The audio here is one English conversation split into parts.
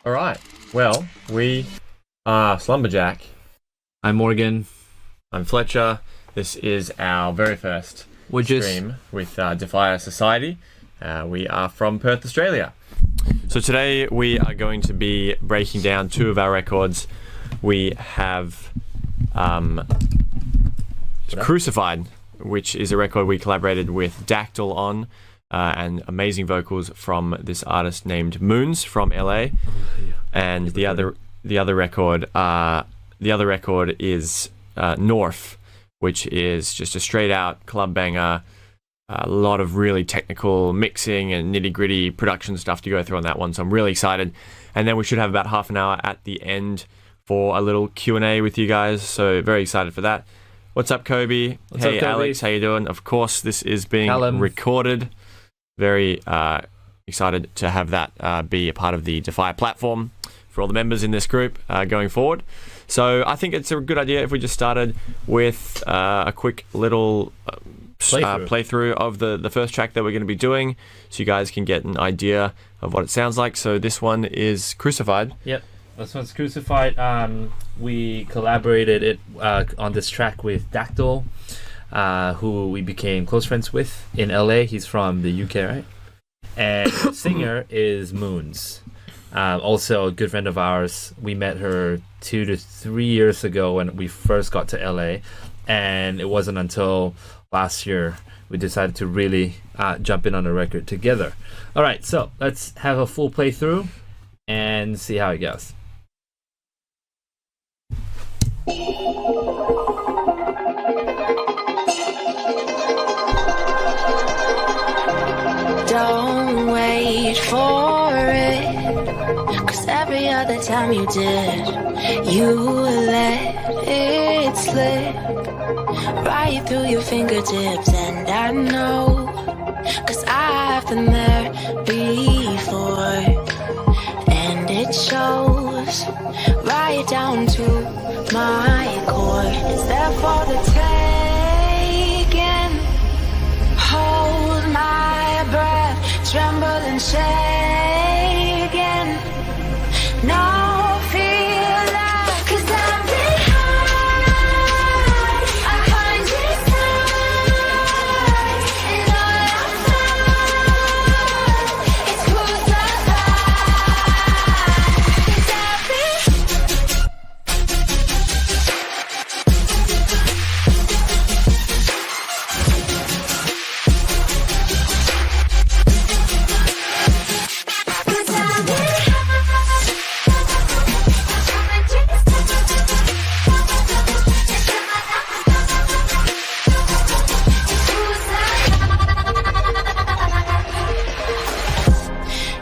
All right. Well, we are Slumberjack. I'm Morgan. I'm Fletcher. This is our very first stream with Defy Society. We are from Perth, Australia. So today we are going to be breaking down two of our records. We have Crucified, which is a record we collaborated with Dactyl on, and amazing vocals from this artist named Moons from LA. And the other record is North, which is just a straight out club banger. A lot of really technical mixing and nitty gritty production stuff to go through on that one, so I'm really excited. And then we should have about half an hour at the end for a little Q&A with you guys, so very excited for that. What's up, Kobe? What's up, Kobe? Alex, how you doing? Of course, this is being recorded. Very excited to have that be a part of the Defy platform for all the members in this group going forward. So I think it's a good idea if we just started with a quick little playthrough of the first track that we're going to be doing, so you guys can get an idea of what it sounds like. So this one is Crucified. Yep, this one's Crucified. We collaborated it on this track with Dactyl, who we became close friends with in LA. He's from the UK, right? And the singer is Moons. Also a good friend of ours. We met her 2 to 3 years ago when we first got to LA, and it wasn't until last year we decided to really jump in on a record together. All right, so let's have a full playthrough and see how it goes. Don't wait for it, 'cause every other time you did, you let it slip right through your fingertips. And I know, 'cause I've been there before, and it shows right down to my core. It's there for the taking. Hold my breath, tremble and shaking. No fear left, 'cause I'm behind 100 times, and all I find is crucified. 'Cause I've been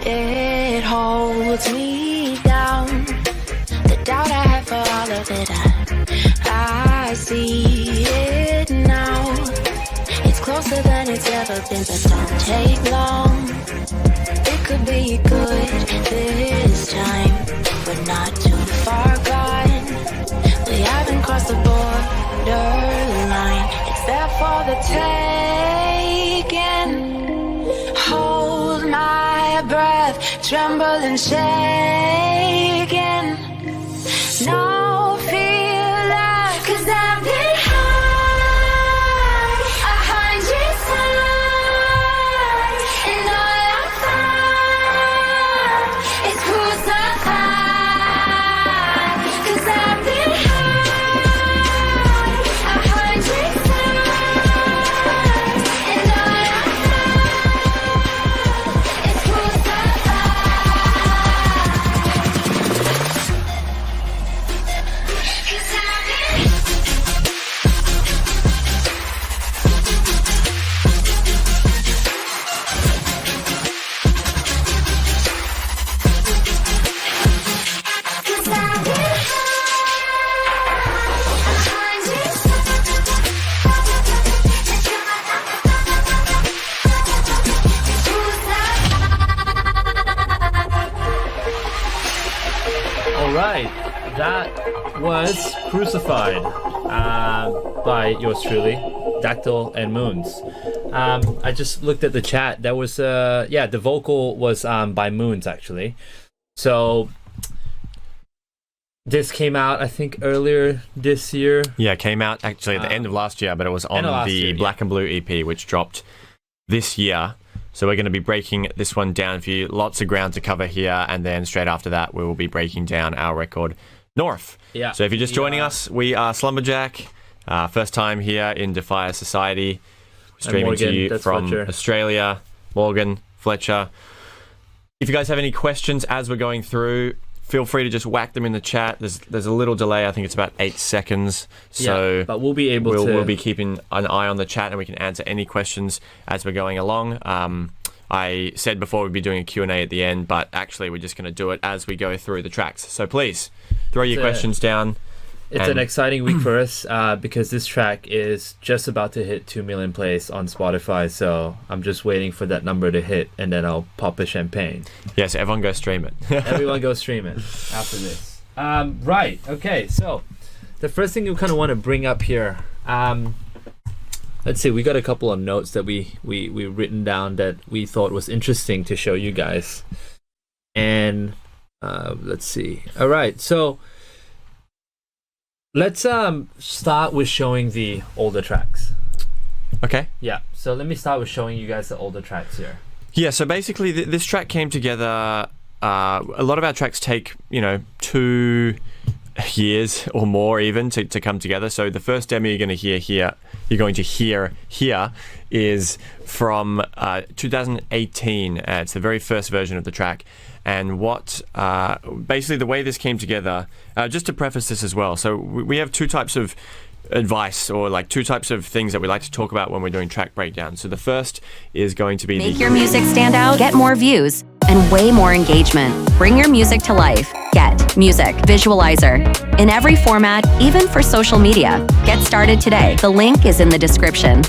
It holds me down. The doubt I had for all of it, I see it now. It's closer than it's ever been, but don't take long. It could be good this time. We're not too far gone. We haven't crossed the borderline. It's there for the taking. Hold my breath, tremble and shaking. No fear left, 'cause I'm behind 100 times, and all I find is crucified. 'Cause I'm behind 100 times, and all I find is Alright, that was Crucified by yours truly, Dactyl and Moons. I just looked at the chat. That was the vocal was by Moons actually. So This came out, I think, earlier this year. Yeah, it came out actually at the end of last year, but it was on the Black and Blue EP, which dropped this year. So we're going to be breaking this one down for you. Lots of ground to cover here, and then straight after that, we will be breaking down our record, North. Yeah. So if you're just joining us, we are Slumberjack. First time here in Defier Society. Streaming Morgan, to you from Fletcher. Australia. Morgan, Fletcher. If you guys have any questions as we're going through, feel free to just whack them in the chat. There's a little delay. I think it's about 8 seconds. So but we'll be able to... We'll be keeping an eye on the chat, and we can answer any questions as we're going along. I said before we'd be doing a Q&A at the end, but actually we're just going to do it as we go through the tracks. So please, throw your questions down. It's an exciting week for us because this track is just about to hit 2 million plays on Spotify. So I'm just waiting for that number to hit, and then I'll pop a champagne. Yes, everyone go stream it. Everyone go stream it after this. Right. Okay. So the first thing we kind of want to bring up here. Let's see. We got a couple of notes that we written down that we thought was interesting to show you guys. And let's see. All right. So. Let's start with showing the older tracks. Okay. Yeah, so let me start with showing you guys the older tracks here. Yeah, so basically this track came together, a lot of our tracks take, 2 years or more even to come together. So the first demo you're going to hear here is from 2018. It's the very first version of the track. And what basically the way this came together, just to preface this as well, so we have 2 types of advice, or like 2 types of things that we like to talk about when we're doing track breakdowns. So the first is going to be make your music stand out, get more views, and way more engagement. Bring your music to life. Get Music Visualizer in every format, even for social media. Get started today. The link is in the description.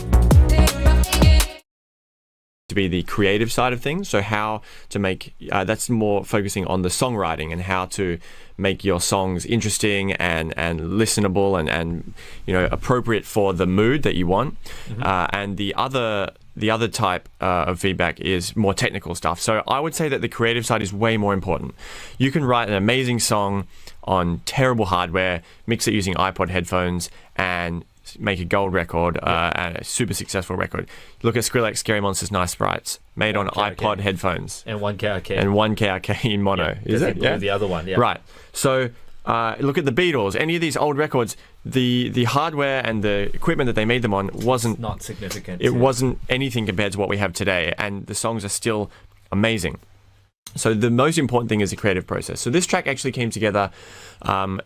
To be the creative side of things, so how to make that's more focusing on the songwriting and how to make your songs interesting and listenable and appropriate for the mood that you want. And the other type of feedback is more technical stuff. So I would say that the creative side is way more important. You can write an amazing song on terrible hardware, mix it using iPod headphones, and make a gold record and a super successful record. Look at Skrillex, Scary Monsters, Nice Sprites, made on iPod headphones. And 1K arcade. And 1K arcade in mono. Is it? Yeah. The other one, yeah. Right. So look at the Beatles. Any of these old records, the hardware and the equipment that they made them on wasn't... Not significant. It wasn't anything compared to what we have today. And the songs are still amazing. So the most important thing is the creative process. So this track actually came together.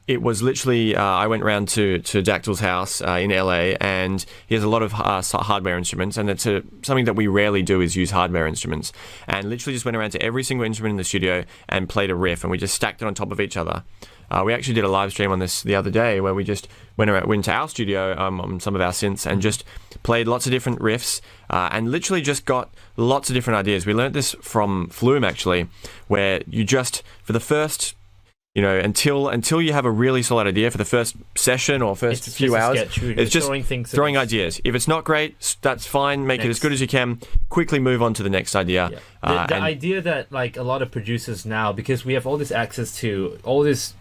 It was literally, I went round to Dactyl's house in LA, and he has a lot of hardware instruments, and it's something that we rarely do is use hardware instruments. And literally just went around to every single instrument in the studio and played a riff, and we just stacked it on top of each other. We actually did a live stream on this the other day where we just went to our studio on some of our synths and just played lots of different riffs and literally just got lots of different ideas. We learned this from Flume actually, where you just, for the first, until you have a really solid idea for the first session or first few hours, it's just throwing ideas. If it's not great, that's fine. Make it as good as you can. Quickly move on to the next idea. Yeah. The idea that like a lot of producers now, because we have all this access to all these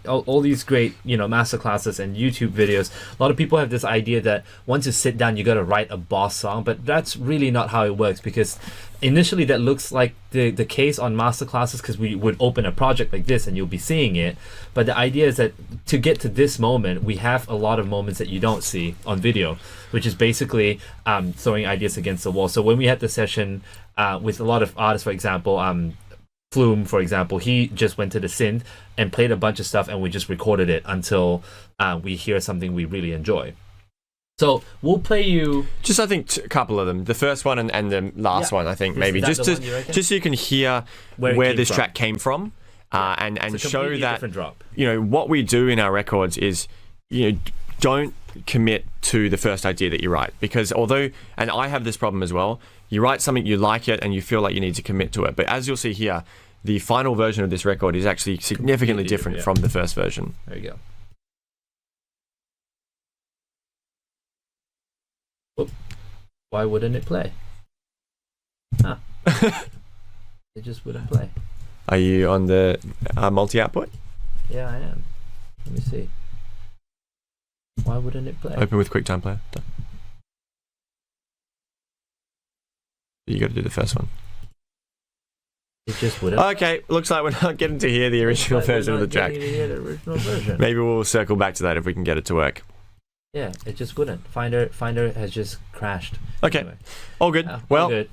great masterclasses and YouTube videos, a lot of people have this idea that once you sit down you got to write a boss song, but that's really not how it works, because initially that looks like the case on masterclasses, because we would open a project like this and you'll be seeing it, but the idea is that to get to this moment we have a lot of moments that you don't see on video, which is basically throwing ideas against the wall. So when we had the session with a lot of artists, for example, Flume, for example, he just went to the synth and played a bunch of stuff, and we just recorded it until we hear something we really enjoy. So we'll play you just, I think, a couple of them. The first one and the last one, I think, maybe just so you can hear where this track came from, and show that what we do in our records is don't commit to the first idea that you write, because although, and I have this problem as well, you write something, you like it, and you feel like you need to commit to it, but as you'll see here, the final version of this record is actually significantly different from the first version. There you go. Whoop. Why wouldn't it play? Huh. It just wouldn't play. Are you on the multi-output? Yeah, I am. Let me see. Why wouldn't it play? Open with QuickTime Player. Done. You got to do the first one. It just wouldn't. Okay, looks like we're not getting to hear the original version of the track. Maybe we'll circle back to that if we can get it to work. Yeah, it just wouldn't. Finder has just crashed. Okay, anyway. All good. Well, all good.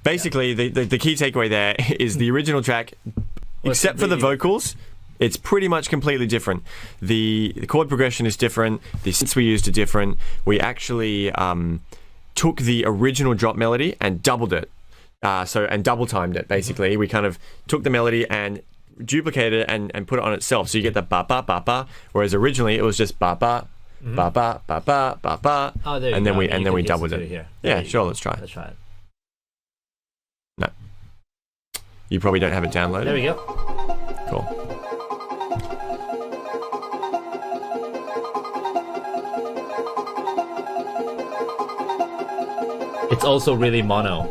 Basically, the key takeaway there is the original track, except for the vocals, it's pretty much completely different. The chord progression is different. The synths we used are different. We actually took the original drop melody and doubled it. And double timed it, basically. We kind of took the melody and duplicated it and put it on itself. So you get the ba ba ba ba, whereas originally it was just ba ba ba ba ba ba ba ba. Oh, there you and go. then we doubled it. Here. Yeah, sure, let's try it. Let's try it. No. You probably don't have it downloaded. There we go. Cool. It's also really mono.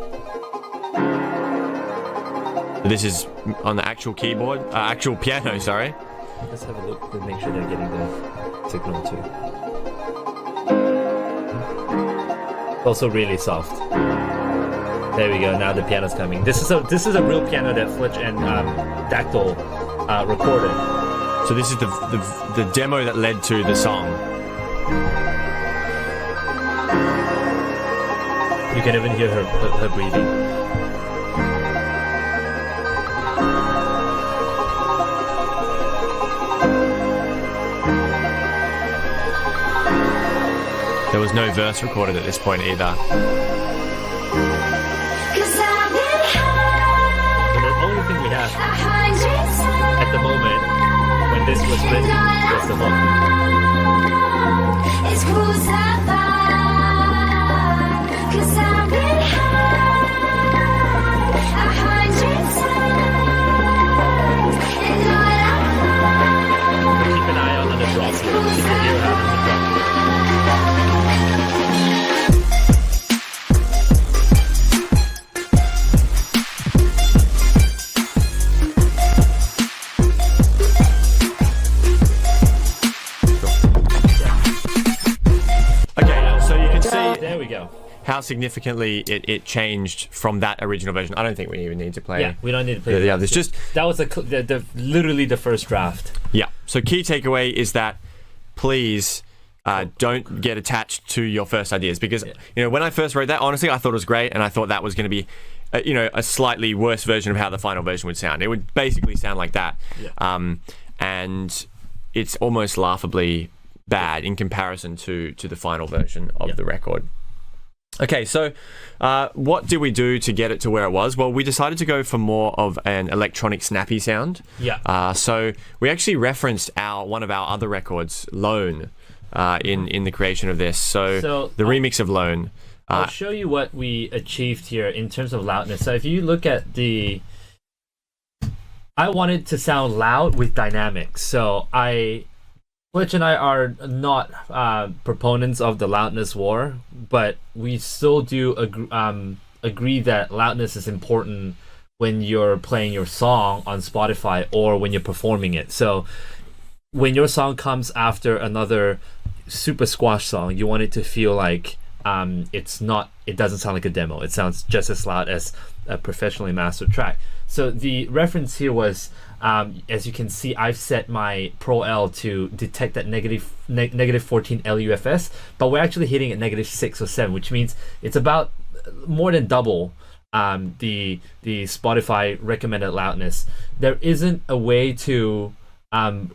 This is on the actual keyboard, actual piano, sorry. Let's have a look to make sure they're getting the signal too. Also really soft. There we go. Now the piano's coming. This is a real piano that Fletch and Dactyl recorded. So this is the demo that led to the song. You can even hear her breathing. There was no verse recorded at this point either. So the only thing we have at the moment when this was written was the vocal. Keep an eye out on the drop here. You can hear how the drop here. There we go. How significantly it changed from that original version. I don't think we even need to play. Yeah, we don't need to play. The others. Just that was literally the first draft. Yeah. So key takeaway is that please don't get attached to your first ideas, because when I first wrote that, honestly, I thought it was great, and I thought that was going to be a slightly worse version of how the final version would sound. It would basically sound like that, and it's almost laughably bad in comparison to the final version of the record. Okay, so what did we do to get it to where it was? Well, we decided to go for more of an electronic snappy sound. Yeah. So we actually referenced one of our other records, Lone, in the creation of this. So the remix of Lone. I'll show you what we achieved here in terms of loudness. So if you look at I wanted to sound loud with dynamics. So Fletch and I are not proponents of the loudness war, but we still do agree that loudness is important when you're playing your song on Spotify or when you're performing it. So when your song comes after another super squash song, you want it to feel like it doesn't sound like a demo. It sounds just as loud as a professionally mastered track. So the reference here was, as you can see, I've set my Pro L to detect that negative 14 LUFS, but we're actually hitting at -6 or 7, which means it's about more than double the Spotify recommended loudness. There isn't a way to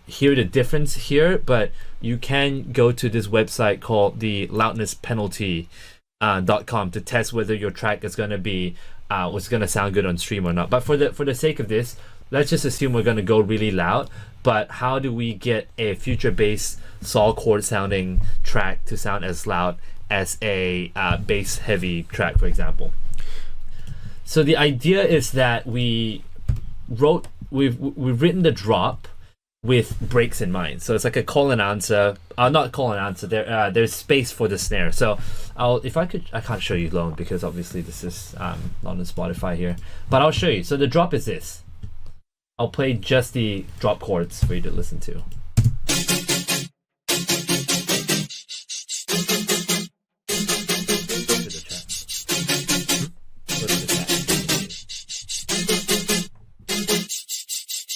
hear the difference here, but you can go to this website called the loudnesspenalty.com to test whether your track is going to be what's going to sound good on stream or not. But for the sake of this, let's just assume we're going to go really loud. But how do we get a future bass sol chord sounding track to sound as loud as a bass heavy track, for example? So the idea is that we've written the drop with breaks in mind. So it's like a call and answer, not call and answer. There's space for the snare. So I can't show you Lone because obviously this is not on Spotify here, but I'll show you. So the drop is this. I'll play just the drop chords for you to listen to.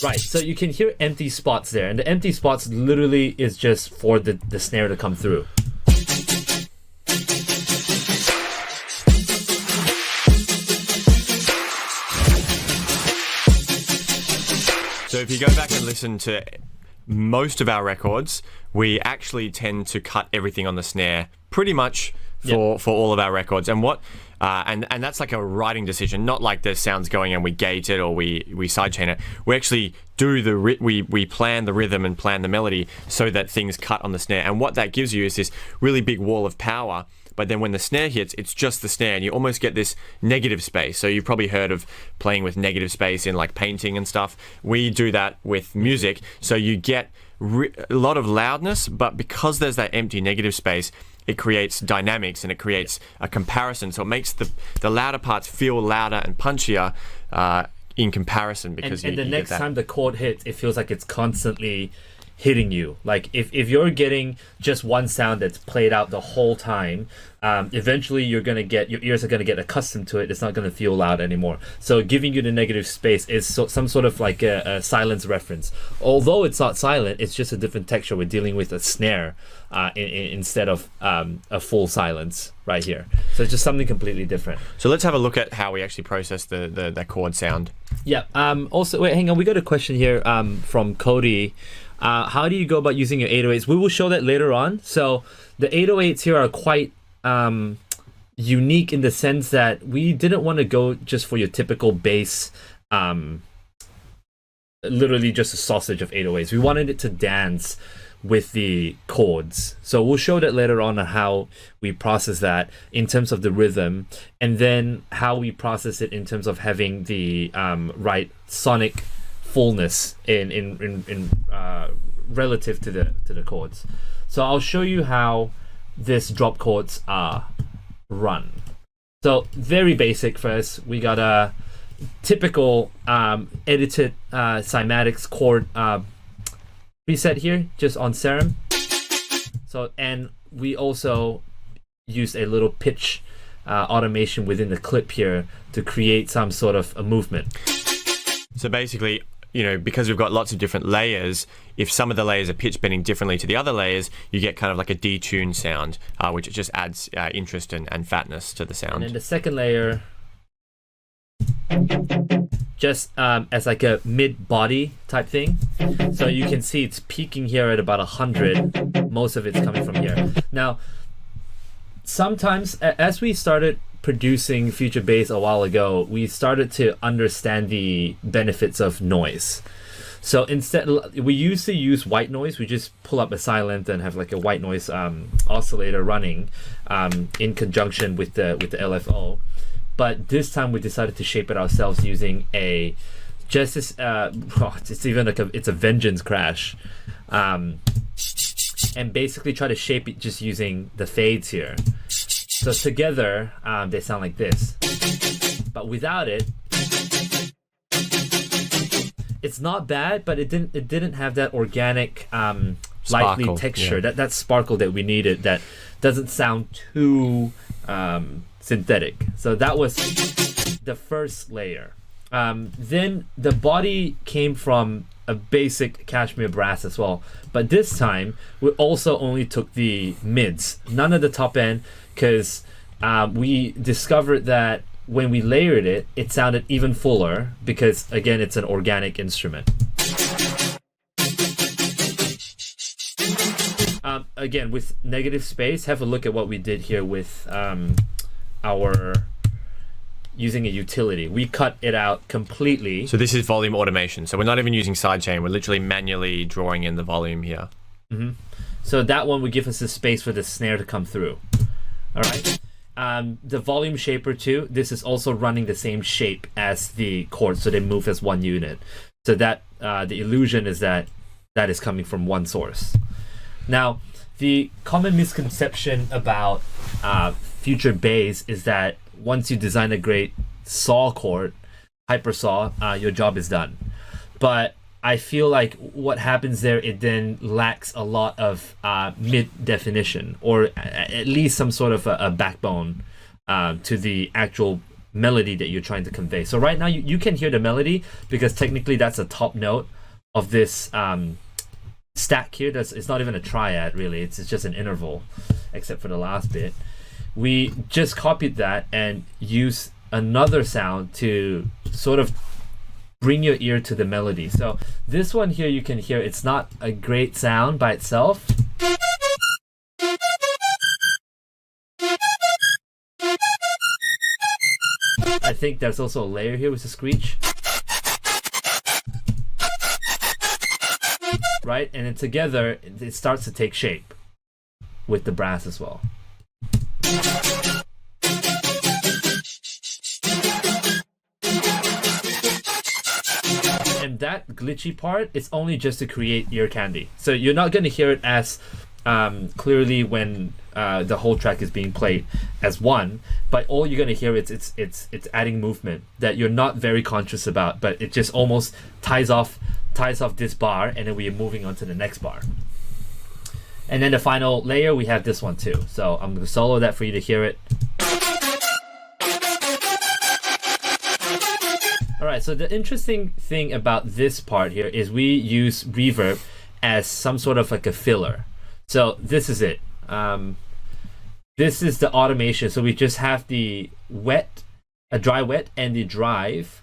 Right, so you can hear empty spots there, and the empty spots literally is just for the snare to come through. So if you go back and listen to most of our records, we actually tend to cut everything on the snare pretty much for all of our records. And what and that's like a writing decision, not like the sounds going and we gate it or we sidechain it. We actually do we plan the rhythm and plan the melody so that things cut on the snare. And what that gives you is this really big wall of power. But then when the snare hits, it's just the snare, and you almost get this negative space. So you've probably heard of playing with negative space in like painting and stuff. We do that with music. So you get a lot of loudness, but because there's that empty negative space, it creates dynamics and it creates a comparison. So it makes the louder parts feel louder and punchier in comparison. Because and the next time the chord hits, it feels like it's constantly hitting you. Like if you're getting just one sound that's played out the whole time, eventually your ears are gonna get accustomed to it. It's not gonna feel loud anymore. So giving you the negative space is some sort of like a silence reference. Although it's not silent, it's just a different texture. We're dealing with a snare instead of a full silence right here. So it's just something completely different. So let's have a look at how we actually process the chord sound. Yeah. Also, wait, hang on. We got a question here from Cody. How do you go about using your 808s? We will show that later on. So the 808s here are quite unique in the sense that we didn't want to go just for your typical bass, literally just a sausage of 808s. We wanted it to dance with the chords. So we'll show that later on how we process that in terms of the rhythm, and then how we process it in terms of having the right sonic fullness in relative to the chords. So I'll show you how this drop chords are run. So very basic first. We got a typical edited cymatics chord preset here, just on Serum. So, and we also used a little pitch automation within the clip here to create some sort of a movement. So basically, because we've got lots of different layers, if some of the layers are pitch bending differently to the other layers, you get kind of like a detuned sound, which just adds interest and fatness to the sound. And then the second layer, just as like a mid-body type thing. So you can see it's peaking here at about 100. Most of it's coming from here. Now, sometimes as we started producing future bass a while ago, we started to understand the benefits of noise. So instead, we used to use white noise. We just pull up a silent and have like a white noise oscillator running in conjunction with the LFO. But this time we decided to shape it ourselves using it's even like it's a vengeance crash, and basically try to shape it just using the fades here. So together, they sound like this. But without it, it's not bad, but it didn't have that organic, lively texture, that sparkle that we needed. That doesn't sound too synthetic. So that was the first layer. Then the body came from a basic cashmere brass as well, but this time we also only took the mids, none of the top end, because we discovered that when we layered it, it sounded even fuller because, again, it's an organic instrument. Again, with negative space, have a look at what we did here with using a utility. We cut it out completely. So this is volume automation. So we're not even using sidechain. We're literally manually drawing in the volume here. Mm-hmm. So that one would give us the space for the snare to come through. All right. The volume shaper too, this is also running the same shape as the chords, so they move as one unit. So that the illusion is that is coming from one source. Now, the common misconception about future bass is that once you design a great saw chord, hyper saw, your job is done. But I feel like what happens there, it then lacks a lot of mid definition, or at least some sort of a backbone to the actual melody that you're trying to convey. So right now you can hear the melody because technically that's a top note this stack here. It's not even a triad really. It's just an interval, except for the last bit. We just copied that and use another sound to sort of bring your ear to the melody. So this one here, you can hear it's not a great sound by itself. I think there's also a layer here with the screech. Right? And then together, it starts to take shape with the brass as well. And that glitchy part is only just to create ear candy. So you're not going to hear it as clearly when the whole track is being played as one, but all you're going to hear is it's adding movement that you're not very conscious about, but it just almost ties off this bar, and then we are moving on to the next bar. And then the final layer, we have this one too. So I'm going to solo that for you to hear it. Alright, so the interesting thing about this part here is we use reverb as some sort of like a filler. So this is it. This is the automation. So we just have the dry wet and the drive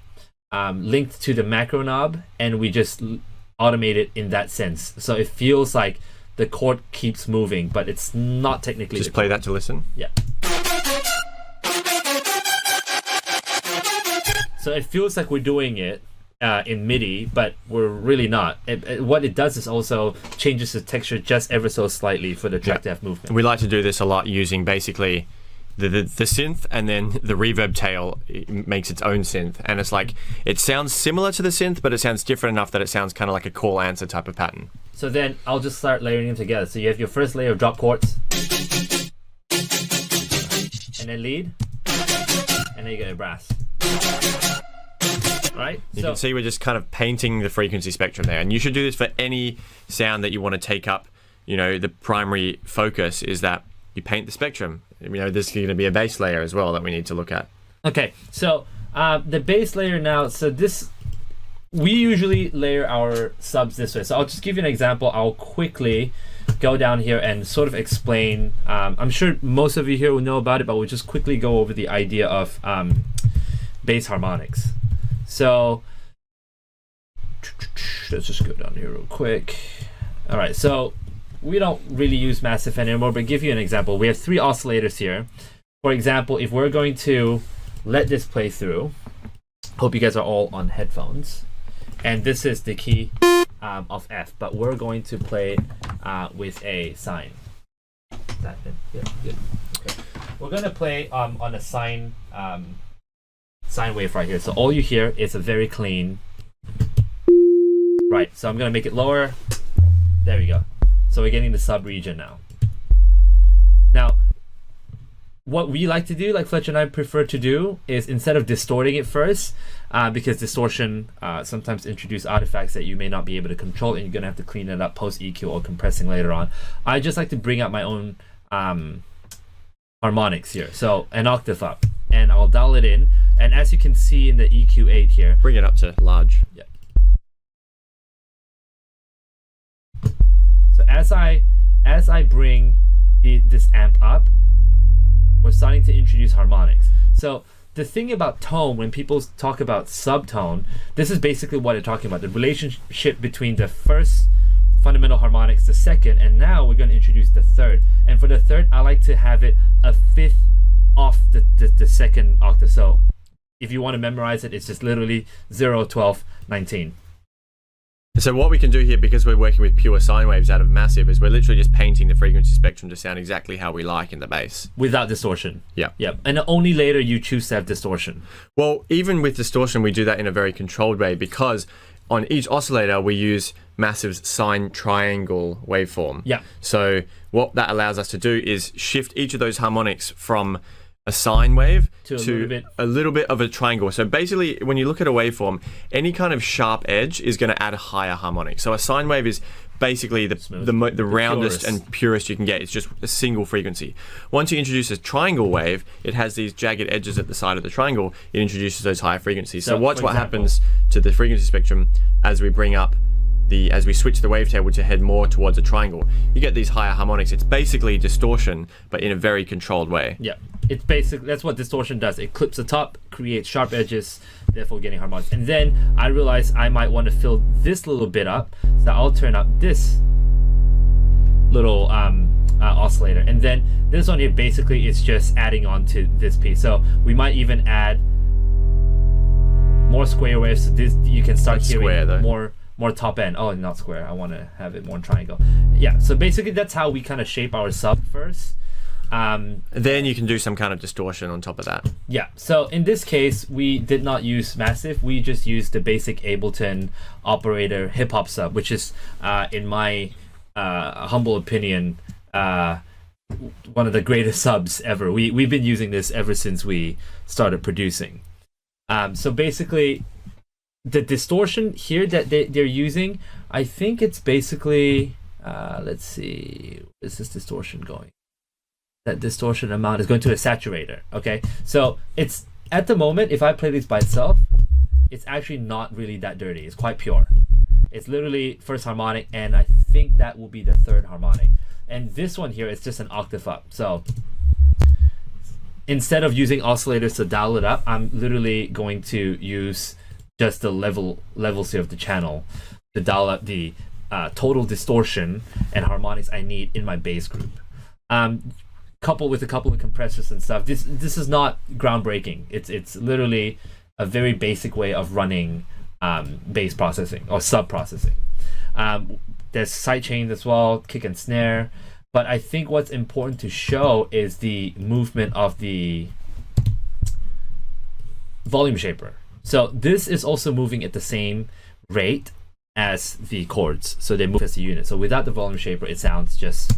linked to the macro knob, and we just automate it in that sense. So it feels like the chord keeps moving, but it's not technically. Just play that to listen. Yeah. So it feels like we're doing it in MIDI, but we're really not. What it does is also changes the texture just ever so slightly for the track to have movement. We like to do this a lot using basically the synth, and then the reverb tail makes its own synth, and it's like it sounds similar to the synth, but it sounds different enough that it sounds kind of like a call answer type of pattern. So then I'll just start layering them together. So you have your first layer of drop chords, and then lead, and then you get a brass. Right? You can see we're just kind of painting the frequency spectrum there, and you should do this for any sound that you want to take up. You know, the primary focus is that you paint the spectrum. You know, there's going to be a bass layer as well that we need to look at. Okay, so the bass layer now, so this, we usually layer our subs this way. So I'll just give you an example. I'll quickly go down here and sort of explain. I'm sure most of you here will know about it, but we'll just quickly go over the idea of bass harmonics. So let's just go down here real quick. All right, so we don't really use massive N anymore, but give you an example. We have 3 oscillators here. For example, if we're going to let this play through, hope you guys are all on headphones, and this is the key of F, but we're going to play with a sine. Is that it? Yeah, good. Okay. We're going to play on a sine wave right here. So all you hear is a very clean. Right, so I'm going to make it lower. There we go. So we're getting the sub-region now. Now, what we like to do, like Fletcher and I prefer to do, is instead of distorting it first, because distortion sometimes introduce artifacts that you may not be able to control, and you're going to have to clean it up post-EQ or compressing later on. I just like to bring out my own harmonics here. So an octave up, and I'll dial it in. And as you can see in the EQ8 here, bring it up to large. Yeah. So as I bring this amp up, we're starting to introduce harmonics. So the thing about tone, when people talk about subtone, this is basically what they're talking about, the relationship between the first fundamental harmonics, the second, and now we're going to introduce the third. And for the third, I like to have it a fifth off the second octave. So if you want to memorize it, it's just literally 0, 12, 19. So what we can do here, because we're working with pure sine waves out of massive, is we're literally just painting the frequency spectrum to sound exactly how we like in the bass. Without distortion. Yeah. Yeah. And only later you choose to have distortion. Well, even with distortion, we do that in a very controlled way, because on each oscillator, we use massive's sine triangle waveform. Yeah. So what that allows us to do is shift each of those harmonics from a sine wave to a little bit of a triangle. So basically, when you look at a waveform, any kind of sharp edge is going to add a higher harmonic. So a sine wave is basically the roundest and purest you can get. It's just a single frequency. Once you introduce a triangle wave, it has these jagged edges at the side of the triangle. It introduces those higher frequencies. So watch what happens to the frequency spectrum as we bring up as we switch the wavetable to head more towards a triangle, you get these higher harmonics. It's basically distortion, but in a very controlled way. Yeah, it's basically, that's what distortion does. It clips the top, creates sharp edges, therefore getting harmonics. And then I realized I might want to fill this little bit up, so I'll turn up this little oscillator. And then this one here basically is just adding on to this piece. So we might even add more square waves. So this, you can start hearing more top end. Oh, not square. I want to have it more triangle. Yeah. So basically, that's how we kind of shape our sub first. Then you can do some kind of distortion on top of that. Yeah. So in this case, we did not use massive. We just used the basic Ableton operator hip hop sub, which is, in my humble opinion, one of the greatest subs ever. We've been using this ever since we started producing. So basically, the distortion here that they're using, I think it's basically, let's see, where's this distortion going? That distortion amount is going to a saturator, okay? So it's, at the moment, if I play this by itself, it's actually not really that dirty. It's quite pure. It's literally first harmonic, and I think that will be the third harmonic. And this one here is just an octave up. So instead of using oscillators to dial it up, I'm literally going to use just the levels here of the channel to dial up the total distortion and harmonics I need in my bass group. Coupled with a couple of compressors and stuff. This is not groundbreaking. It's literally a very basic way of running bass processing or sub processing. There's sidechains as well, kick and snare. But I think what's important to show is the movement of the volume shaper. So this is also moving at the same rate as the chords. So they move as a unit. So without the volume shaper, it sounds just...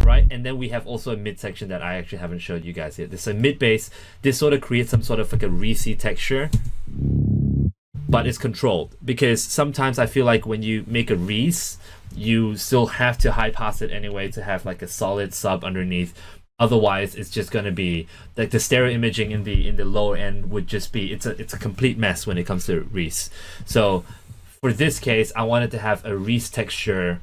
right? And then we have also a mid section that I actually haven't showed you guys yet. There's a mid bass. This sort of creates some sort of like a Reese texture, but it's controlled, because sometimes I feel like when you make a Reese, you still have to high pass it anyway to have like a solid sub underneath. Otherwise, it's just going to be like the stereo imaging in the lower end would just be, it's a complete mess when it comes to Reese. So for this case, I wanted to have a Reese texture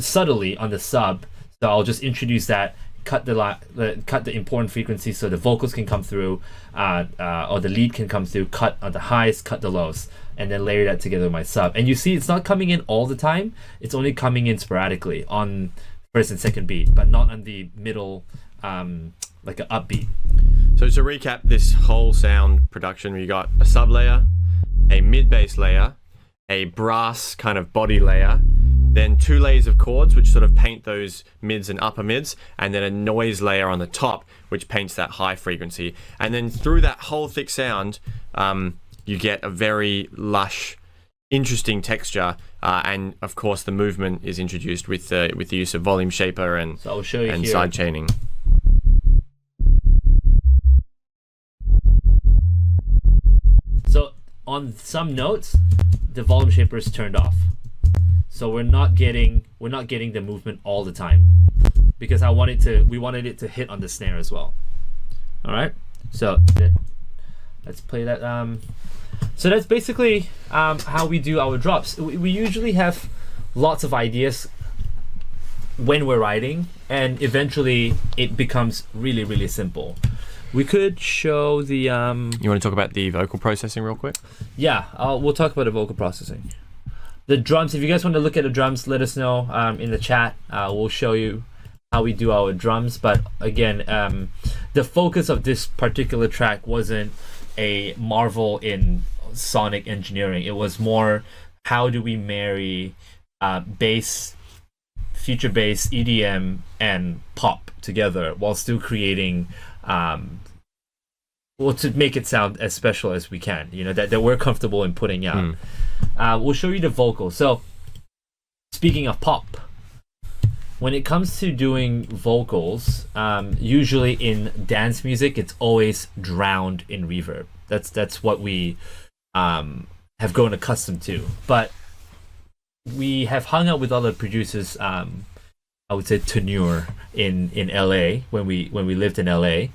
subtly on the sub. So I'll just introduce that, cut the important frequencies so the vocals can come through, or the lead can come through, cut on the highs, cut the lows, and then layer that together with my sub. And you see it's not coming in all the time. It's only coming in sporadically on first and second beat, but not on the middle, like an upbeat. So to recap this whole sound production, we got a sub layer, a mid bass layer, a brass kind of body layer, then 2 layers of chords which sort of paint those mids and upper mids, and then a noise layer on the top which paints that high frequency. And then through that whole thick sound, you get a very lush, interesting texture, and of course the movement is introduced with the use of volume shaper and so I'll show you here. Side chaining. So on some notes, the volume shaper is turned off. So we're not getting the movement all the time, because we wanted it to hit on the snare as well. All right, so let's play that. So that's basically how we do our drops. We usually have lots of ideas when we're writing, and eventually it becomes really, really simple. We could show the... You want to talk about the vocal processing real quick? Yeah, we'll talk about the vocal processing. The drums, if you guys want to look at the drums, let us know in the chat. We'll show you how we do our drums. But again, the focus of this particular track wasn't a marvel in sonic engineering. It was more, how do we marry bass, future bass, EDM, and pop together while still creating... to make it sound as special as we can, that we're comfortable in putting out. We'll show you the vocals. So speaking of pop, when it comes to doing vocals, usually in dance music, it's always drowned in reverb. That's what we have grown accustomed to. But we have hung out with other producers a I would say, tenure in LA when we lived in LA.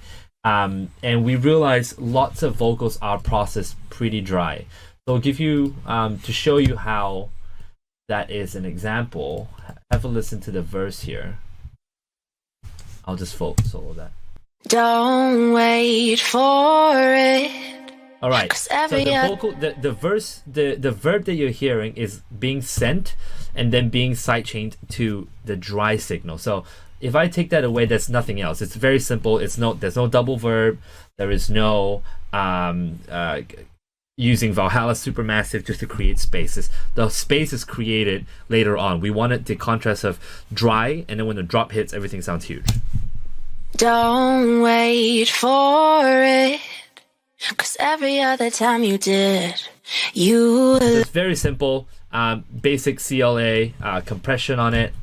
And we realized lots of vocals are processed pretty dry. So I'll give you, to show you how that is an example, have a listen to the verse here. I'll just solo that. Don't wait for it. All right. So the vocal, the verse, the verb that you're hearing is being sent and then being sidechained to the dry signal. So if I take that away, there's nothing else. It's very simple. There's no double verb. There is no using Valhalla Supermassive just to create spaces. The space is created later on. We wanted the contrast of dry, and then when the drop hits, everything sounds huge. Don't wait for it, 'cause every other time you did, So it's very simple. Basic CLA compression on it,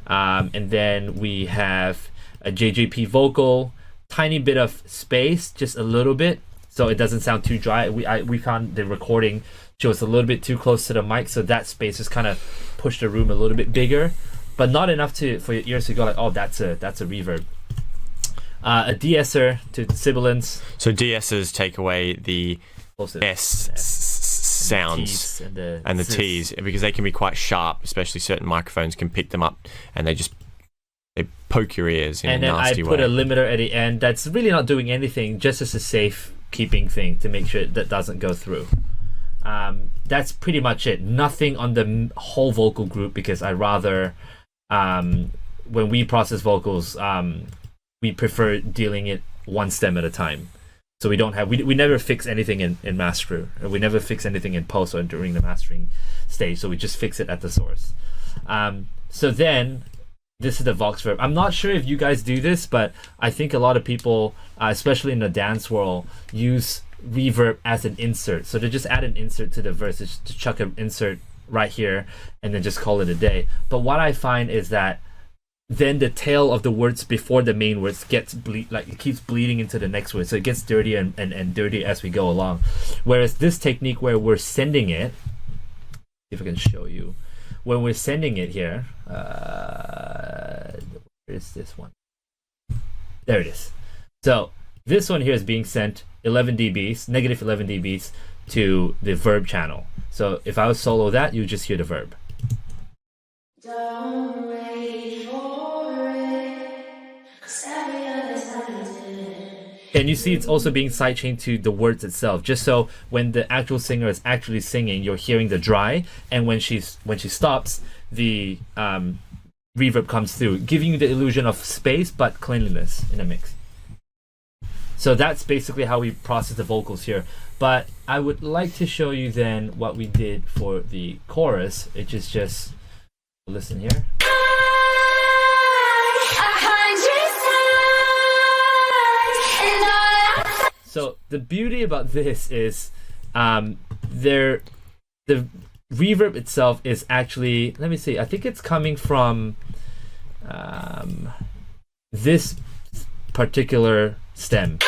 and then we have a JJP vocal, tiny bit of space, just a little bit, so it doesn't sound too dry. We found the recording shows a little bit too close to the mic, so that space just kind of pushed the room a little bit bigger, but not enough for your ears to go like, oh, that's a reverb. A de-esser to sibilance. So de-essers take away the S sounds and the T's, because they can be quite sharp, especially certain microphones can pick them up, and they poke your ears in a nasty way. And then I put a limiter at the end that's really not doing anything, just as a safe keeping thing to make sure that doesn't go through. That's pretty much it. Nothing on the whole vocal group, because I rather, when we process vocals, we prefer dealing it one stem at a time. So we don't have, we never fix anything in master. We never fix anything in post or during the mastering stage. So we just fix it at the source. So then, this is the Vox verb. I'm not sure if you guys do this, but I think a lot of people, especially in the dance world, use reverb as an insert. So they just add an insert to the verse, just to chuck an insert right here, and then just call it a day. But what I find is that then the tail of the words before the main words gets it keeps bleeding into the next word, so it gets dirtier and dirtier as we go along. Whereas this technique where we're sending it, if I can show you, when we're sending it here, where is this one? There it is. So this one here is being sent 11 dBs, negative 11 dBs to the verb channel. So if I was solo that, you just hear the verb. Don't wait for it, 'cause every other time you did. And you see it's also being sidechained to the words itself, just so when the actual singer is actually singing, you're hearing the dry, and when she stops, the reverb comes through, giving you the illusion of space but cleanliness in a mix. So that's basically how we process the vocals here. But I would like to show you then what we did for the chorus, which is just, listen here. So the beauty about this is the reverb itself is actually, let me see, I think it's coming from this particular stem.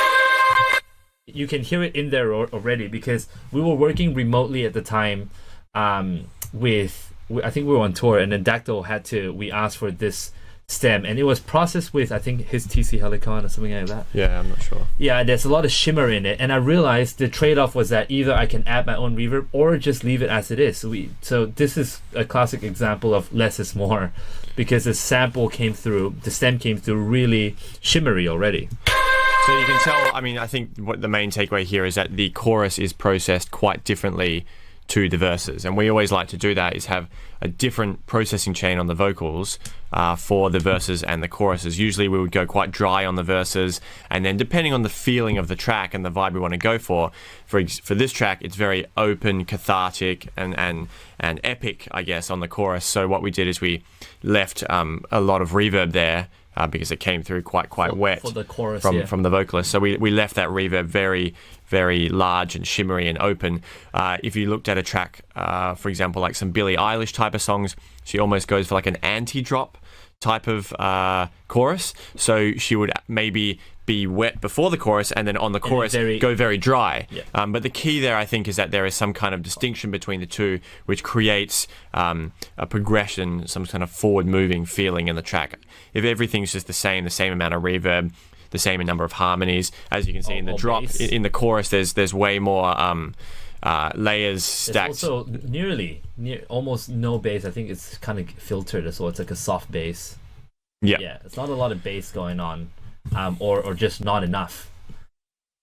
You can hear it in there already, because we were working remotely at the time with, I think we were on tour, and then Dactyl we asked for this stem, and it was processed with, I think, his TC Helicon or something like that. Yeah, I'm not sure. Yeah, there's a lot of shimmer in it, and I realized the trade-off was that either I can add my own reverb or just leave it as it is. So this is a classic example of less is more, because the sample came through, the stem came through really shimmery already. So you can tell, I mean, I think what the main takeaway here is that the chorus is processed quite differently to the verses, and we always like to do that, is have a different processing chain on the vocals for the verses and the choruses. Usually we would go quite dry on the verses, and then depending on the feeling of the track and the vibe we want to go for this track, it's very open, cathartic, and epic, I guess, on the chorus. So what we did is we left a lot of reverb there, because it came through quite wet for the chorus, from the vocalist. So we left that reverb very, very large and shimmery and open. If you looked at a track, for example, like some Billie Eilish type of songs, she almost goes for like an anti-drop type of chorus. So she would maybe be wet before the chorus, and then on the chorus go very dry. Yeah. But the key there, I think, is that there is some kind of distinction between the two, which creates a progression, some kind of forward-moving feeling in the track. If everything's just the same amount of reverb, the same number of harmonies, as you can see in the drop, in the chorus, there's way more layers stacked. There's also almost no bass. I think it's kind of filtered as well. It's like a soft bass. Yeah, it's not a lot of bass going on, or just not enough.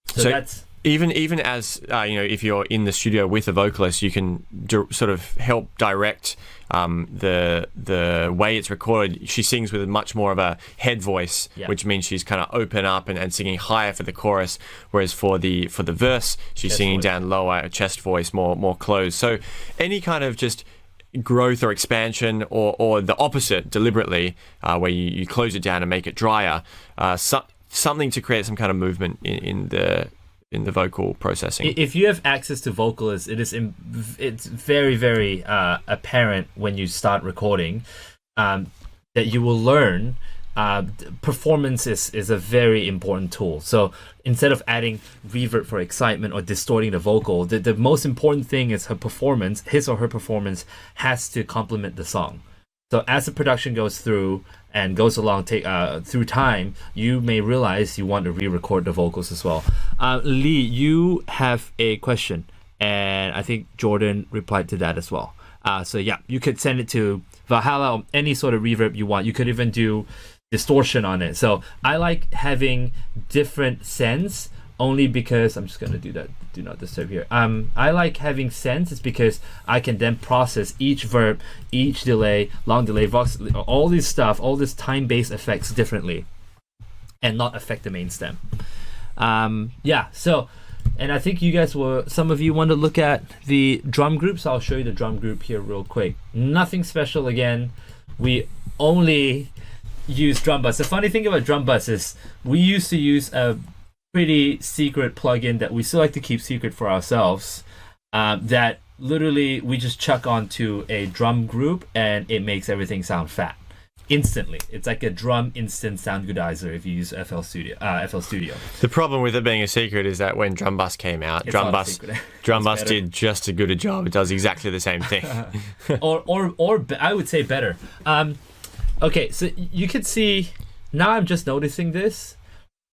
So that's even as if you're in the studio with a vocalist, you can sort of help direct the way it's recorded. She sings with much more of a head voice, which means she's kind of open up and singing higher for the chorus, whereas for the verse she's singing down lower, chest voice, more closed. So any kind of just growth or expansion, or the opposite deliberately, where you close it down and make it drier, something to create some kind of movement in the vocal processing. If you have access to vocalists, it's very, very apparent when you start recording that you will learn performance is a very important tool. So instead of adding reverb for excitement or distorting the vocal, the most important thing is his or her performance has to complement the song. So as the production goes through and goes along through time, you may realize you want to re-record the vocals as well. Lee, you have a question, and I think Jordan replied to that as well. So yeah, you could send it to Valhalla or any sort of reverb you want. You could even do distortion on it. So I like having different sends only because I'm just going to do that. Do not disturb here. I like having sends is because I can then process each verb, each delay, long delay, vox, all this stuff, all this time-based effects differently and not affect the main stem. So, and I think some of you want to look at the drum group, so I'll show you the drum group here real quick. Nothing special again. We only use drum bus. The funny thing about drum bus is we used to use a pretty secret plugin that we still like to keep secret for ourselves, that literally we just chuck onto a drum group and it makes everything sound fat instantly. It's like a drum instant sound goodizer if you use FL Studio. The problem with it being a secret is that when Drum Bus came out, Drum Bus did just as good a job. It does exactly the same thing. or I would say better. Okay, so you could see now. I'm just noticing this.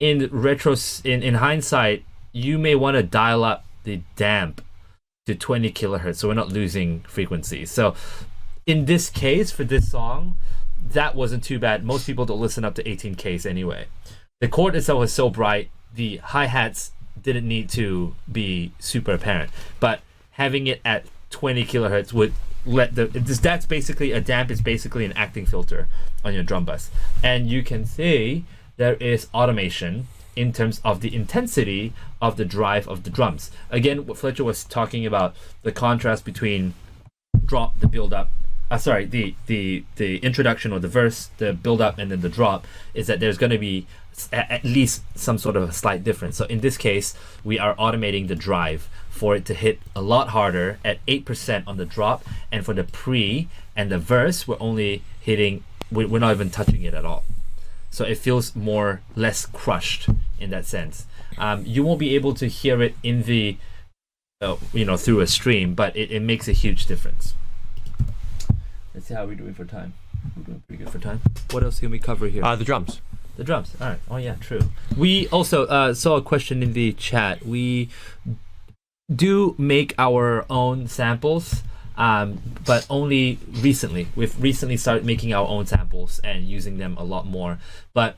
In hindsight, you may want to dial up the damp to 20 kilohertz so we're not losing frequencies. So in this case, for this song, that wasn't too bad. Most people don't listen up to 18Ks anyway. The chord itself was so bright, the hi-hats didn't need to be super apparent. But having it at 20 kilohertz would that's basically a damp is basically an acting filter on your drum bus. And you can see there is automation in terms of the intensity of the drive of the drums. Again, what Fletcher was talking about, the contrast between drop, the build up, the introduction or the verse, the build up, and then the drop, is that there's going to be at least some sort of a slight difference. So in this case, we are automating the drive for it to hit a lot harder at 8% on the drop, and for the pre and the verse, we're not even touching it at all. So it feels less crushed in that sense. You won't be able to hear it in the, through a stream, but it makes a huge difference. Let's see how we're doing for time. We're doing pretty good for time. What else can we cover here? The drums. The drums. All right. Oh yeah, true. We also saw a question in the chat. We do make our own samples. But only recently. We've recently started making our own samples and using them a lot more. But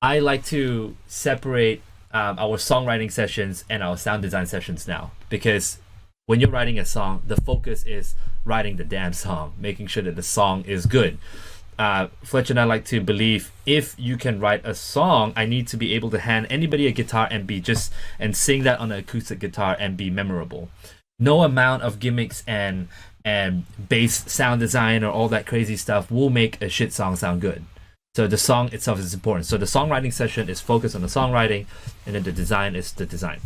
I like to separate our songwriting sessions and our sound design sessions now, because when you're writing a song, the focus is writing the damn song, making sure that the song is good. Fletcher and I like to believe if you can write a song, I need to be able to hand anybody a guitar and sing that on an acoustic guitar and be memorable. No amount of gimmicks and bass sound design or all that crazy stuff will make a shit song sound good. So the song itself is important. So the songwriting session is focused on the songwriting, and then the design is the design.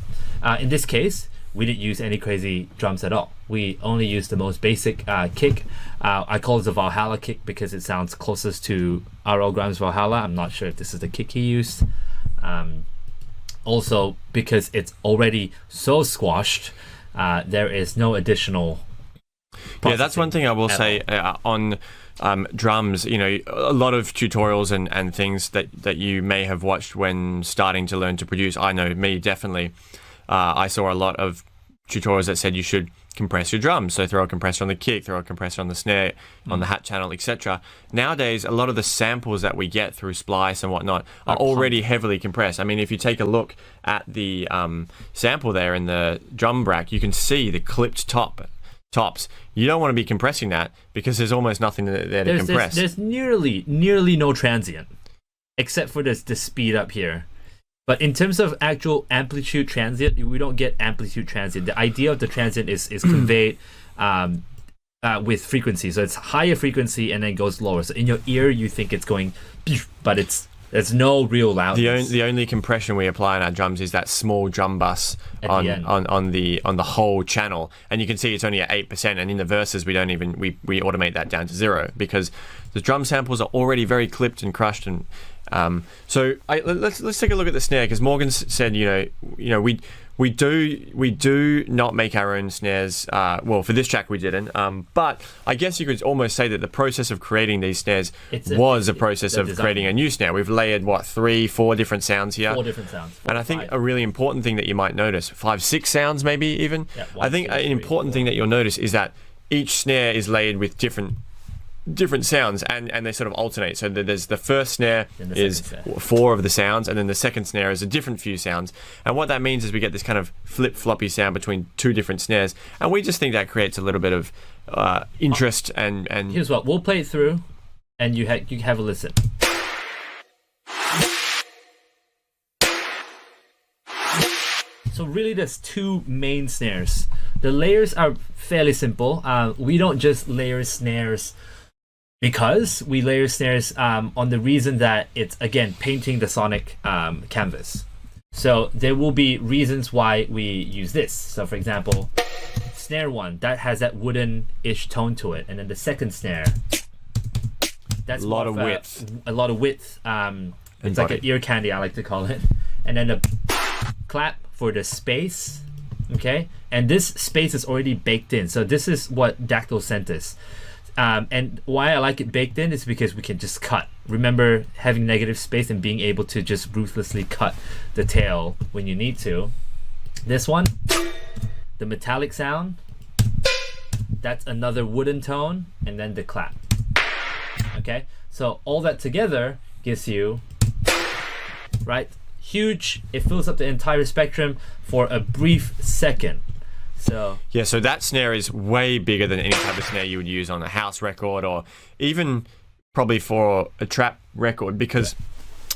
In this case, we didn't use any crazy drums at all. We only used the most basic kick. I call it the Valhalla kick because it sounds closest to R.L. Grimes' Valhalla. I'm not sure if this is the kick he used. also because it's already so squashed, there is no additional Yeah, that's one thing I will say on drums. You know, a lot of tutorials and things that you may have watched when starting to learn to produce. I know me, definitely. I saw a lot of tutorials that said you should compress your drums. So throw a compressor on the kick, throw a compressor on the snare, on the hat channel, etc. Nowadays, a lot of the samples that we get through Splice and whatnot are already heavily compressed. I mean, if you take a look at the sample there in the drum rack, you can see the clipped tops. You don't want to be compressing that because there's almost nothing there to compress. There's nearly no transient, except for the speed up here. But in terms of actual amplitude transient, we don't get amplitude transient. The idea of the transient is conveyed with frequency. So it's higher frequency and then goes lower. So in your ear, you think it's going, but there's no real loudness. The only compression we apply on our drums is that small drum bus on the whole channel, and you can see it's only at 8%. And in the verses, we automate that down to 0 because the drum samples are already very clipped and crushed. And so let's take a look at the snare, because Morgan said we do not make our own snares. Well, for this track we didn't. But I guess you could almost say that the process of creating these snares was a process of creating a new snare. We've layered 3-4 different sounds here. 4 different sounds. And I think a really important thing that you might notice, 5-6 sounds maybe even. Yeah, I think an important thing that you'll notice is that each snare is layered with different sounds, and they sort of alternate. So there's the first snare is 4 of the sounds, and then the second snare is a different few sounds. And what that means is we get this kind of flip-floppy sound between 2 different snares, and we just think that creates a little bit of interest. And here's what we'll play it through, and you have a listen. So really, there's 2 main snares. The layers are fairly simple. We don't just layer snares because we layer snares on the reason that it's, again, painting the sonic canvas. So there will be reasons why we use this. So for example, snare 1, that has that wooden-ish tone to it. And then the second snare, that's a lot of width. A lot of width. It's like an ear candy, I like to call it. And then the clap for the space, okay? And this space is already baked in. So this is what Dactyl sent us. And why I like it baked in is because we can just cut. Remember having negative space and being able to just ruthlessly cut the tail when you need to. This one, the metallic sound, that's another wooden tone, and then the clap. Okay, so all that together gives you, right? Huge, it fills up the entire spectrum for a brief second. So yeah, so that snare is way bigger than any type of snare you would use on a house record, or even probably for a trap record, because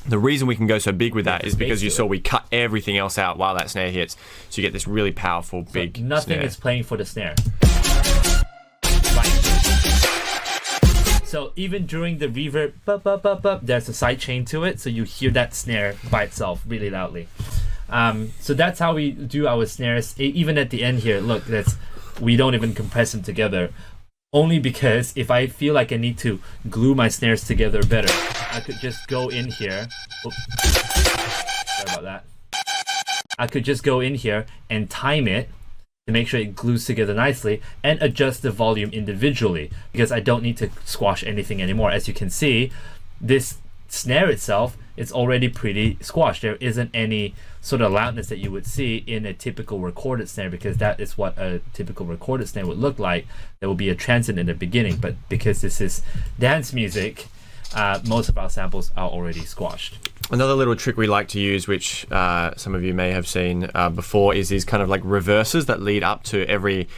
the reason we can go so big with that is because you saw we cut everything else out while that snare hits, so you get this really powerful big nothing snare. Is playing for the snare. Right. So even during the reverb, there's a side chain to it, so you hear that snare by itself really loudly. So that's how we do our snares. Even at the end here, look, we don't even compress them together. Only because if I feel like I need to glue my snares together better, I could just go in here. Oops. Sorry about that. I could just go in here and time it to make sure it glues together nicely and adjust the volume individually, because I don't need to squash anything anymore. As you can see, this snare itself is already pretty squashed. There isn't any sort of loudness that you would see in a typical recorded snare, because that is what a typical recorded snare would look like. There will be a transient in the beginning, but because this is dance music, most of our samples are already squashed. Another little trick we like to use, which some of you may have seen before, is these kind of like reverses that lead up to every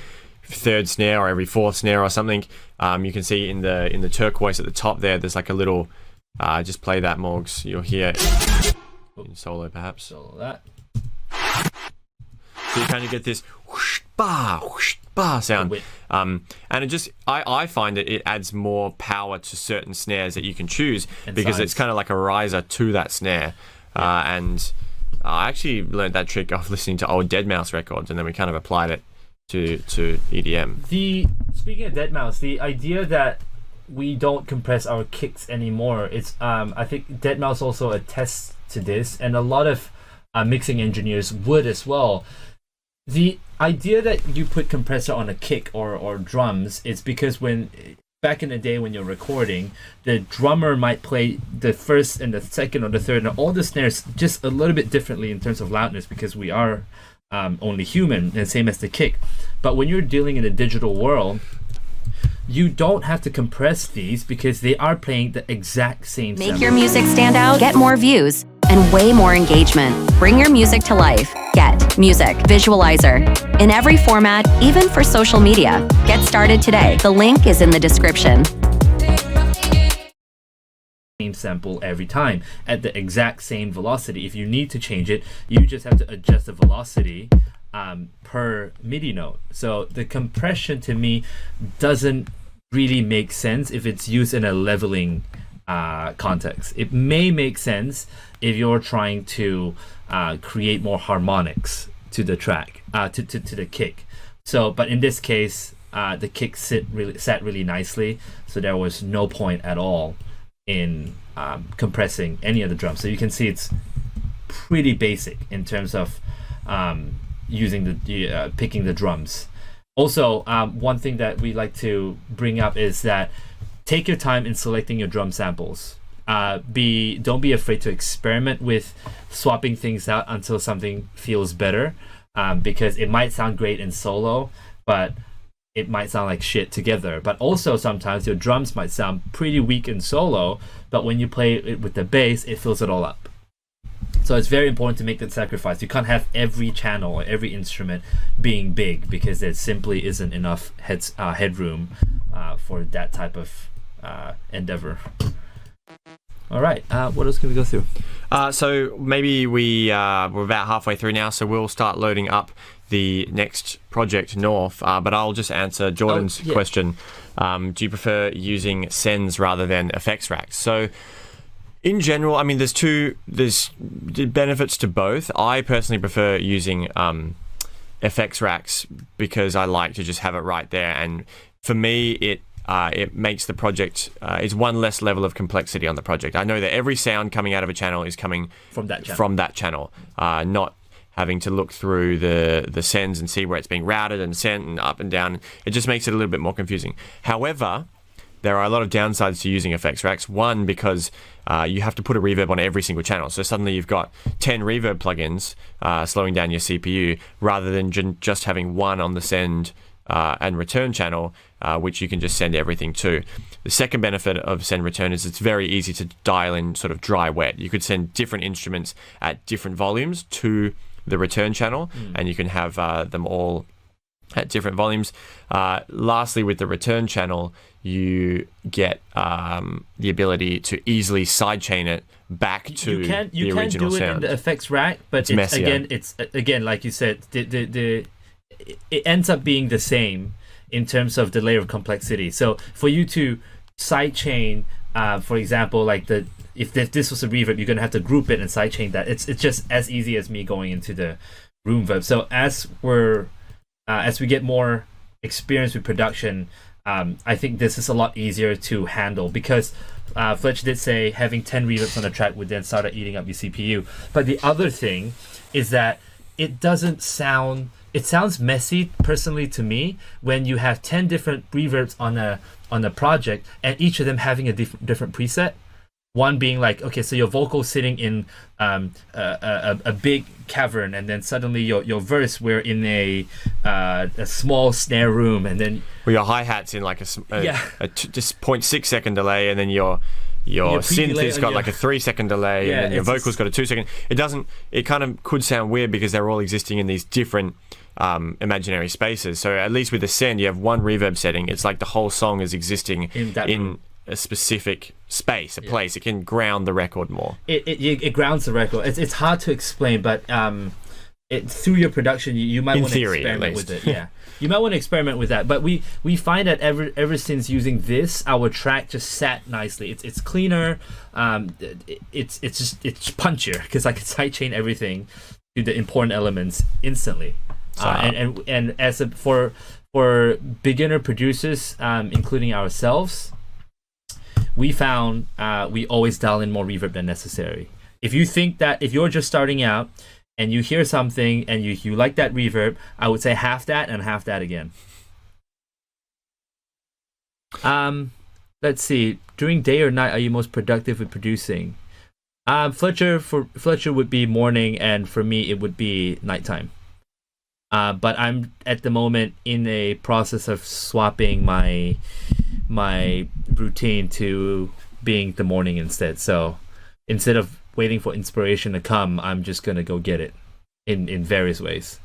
3rd snare or every 4th snare or something. You can see in the turquoise at the top there's like a little, just play that, Morgs, you'll hear in solo perhaps. Solo that. So you kind of get this whoosh, bah sound. And it just, I find it adds more power to certain snares that you can choose, because it's kind of like a riser to that snare. Yeah. And I actually learned that trick off listening to old Deadmau5 records, and then we kind of applied it to EDM. Speaking of Deadmau5, the idea that we don't compress our kicks anymore, it's I think Deadmau5 also attests to this, and a lot of mixing engineers would as well. The idea that you put compressor on a kick or drums is because back in the day when you're recording, the drummer might play the first and the second or the third and all the snares just a little bit differently in terms of loudness because we are only human, and same as the kick. But when you're dealing in a digital world, you don't have to compress these because they are playing the exact same Make your music stand out, get more views, and way more engagement. Bring your music to life. Get Music Visualizer in every format, even for social media. Get started today. The link is in the description. Same sample every time at the exact same velocity. If you need to change it, you just have to adjust the velocity per MIDI note. So the compression to me doesn't really make sense if it's used in a leveling context. It may make sense if you're trying to create more harmonics to the track, to the kick. So, but in this case, the kick sat really nicely, so there was no point at all in compressing any of the drums. So you can see it's pretty basic in terms of using the picking the drums. Also, one thing that we like to bring up is that take your time in selecting your drum samples. Don't be afraid to experiment with swapping things out until something feels better, because it might sound great in solo, but it might sound like shit together. But also sometimes your drums might sound pretty weak in solo, but when you play it with the bass, it fills it all up. So it's very important to make that sacrifice. You can't have every channel or every instrument being big because there simply isn't enough headroom for that type of endeavor. All right, what else can we go through? So maybe we're about halfway through now, so we'll start loading up the next project, North. But I'll just answer Jordan's question. Do you prefer using sends rather than effects racks? So in general, I mean, there's benefits to both. I personally prefer using FX racks because I like to just have it right there, and for me, it makes the project it's one less level of complexity on the project. I know that every sound coming out of a channel is coming from that channel, not having to look through the sends and see where it's being routed and sent and up and down. It just makes it a little bit more confusing. However, there are a lot of downsides to using effects racks. One, because you have to put a reverb on every single channel. So suddenly you've got 10 reverb plugins slowing down your CPU rather than just having one on the send and return channel, which you can just send everything to. The second benefit of send return is it's very easy to dial in sort of dry wet. You could send different instruments at different volumes to the return channel, and you can have them all at different volumes. Lastly, with the return channel, you get the ability to easily sidechain it back to the original sound. You can do it in the effects rack, but it's again, like you said, it ends up being the same in terms of the layer of complexity. So for you to sidechain, for example, like if this was a reverb, you're gonna have to group it and sidechain that. It's just as easy as me going into the room verb. So as we get more experience with production, I think this is a lot easier to handle because Fletch did say having 10 reverbs on a track would then start eating up your CPU. But the other thing is that it sounds messy personally to me when you have 10 different reverbs on a project and each of them having a different preset. One being like, okay, so your vocal's sitting in a big cavern, and then suddenly your verse, we're in a small snare room, and then your hi-hat's in like just 0.6 second delay, and then your synth has got like a 3 second delay, and then your vocal's got a 2 second. It kind of could sound weird because they're all existing in these different imaginary spaces. So at least with the send, you have one reverb setting. It's like the whole song is existing in a specific space, place. It can ground the record more. It grounds the record. It's hard to explain, but through your production, you might want to experiment with it. Yeah, you might want to experiment with that. But we find that ever since using this, our track just sat nicely. It's cleaner. It's punchier because I can sidechain everything to the important elements instantly. And as for beginner producers, including ourselves, we found we always dial in more reverb than necessary. If you think that if you're just starting out and you hear something and you like that reverb, I would say half that and half that again. Let's see. During day or night, are you most productive with producing? Fletcher would be morning, and for me it would be nighttime. But I'm at the moment in a process of swapping my routine to being the morning instead. So instead of waiting for inspiration to come, I'm just gonna go get it in various ways.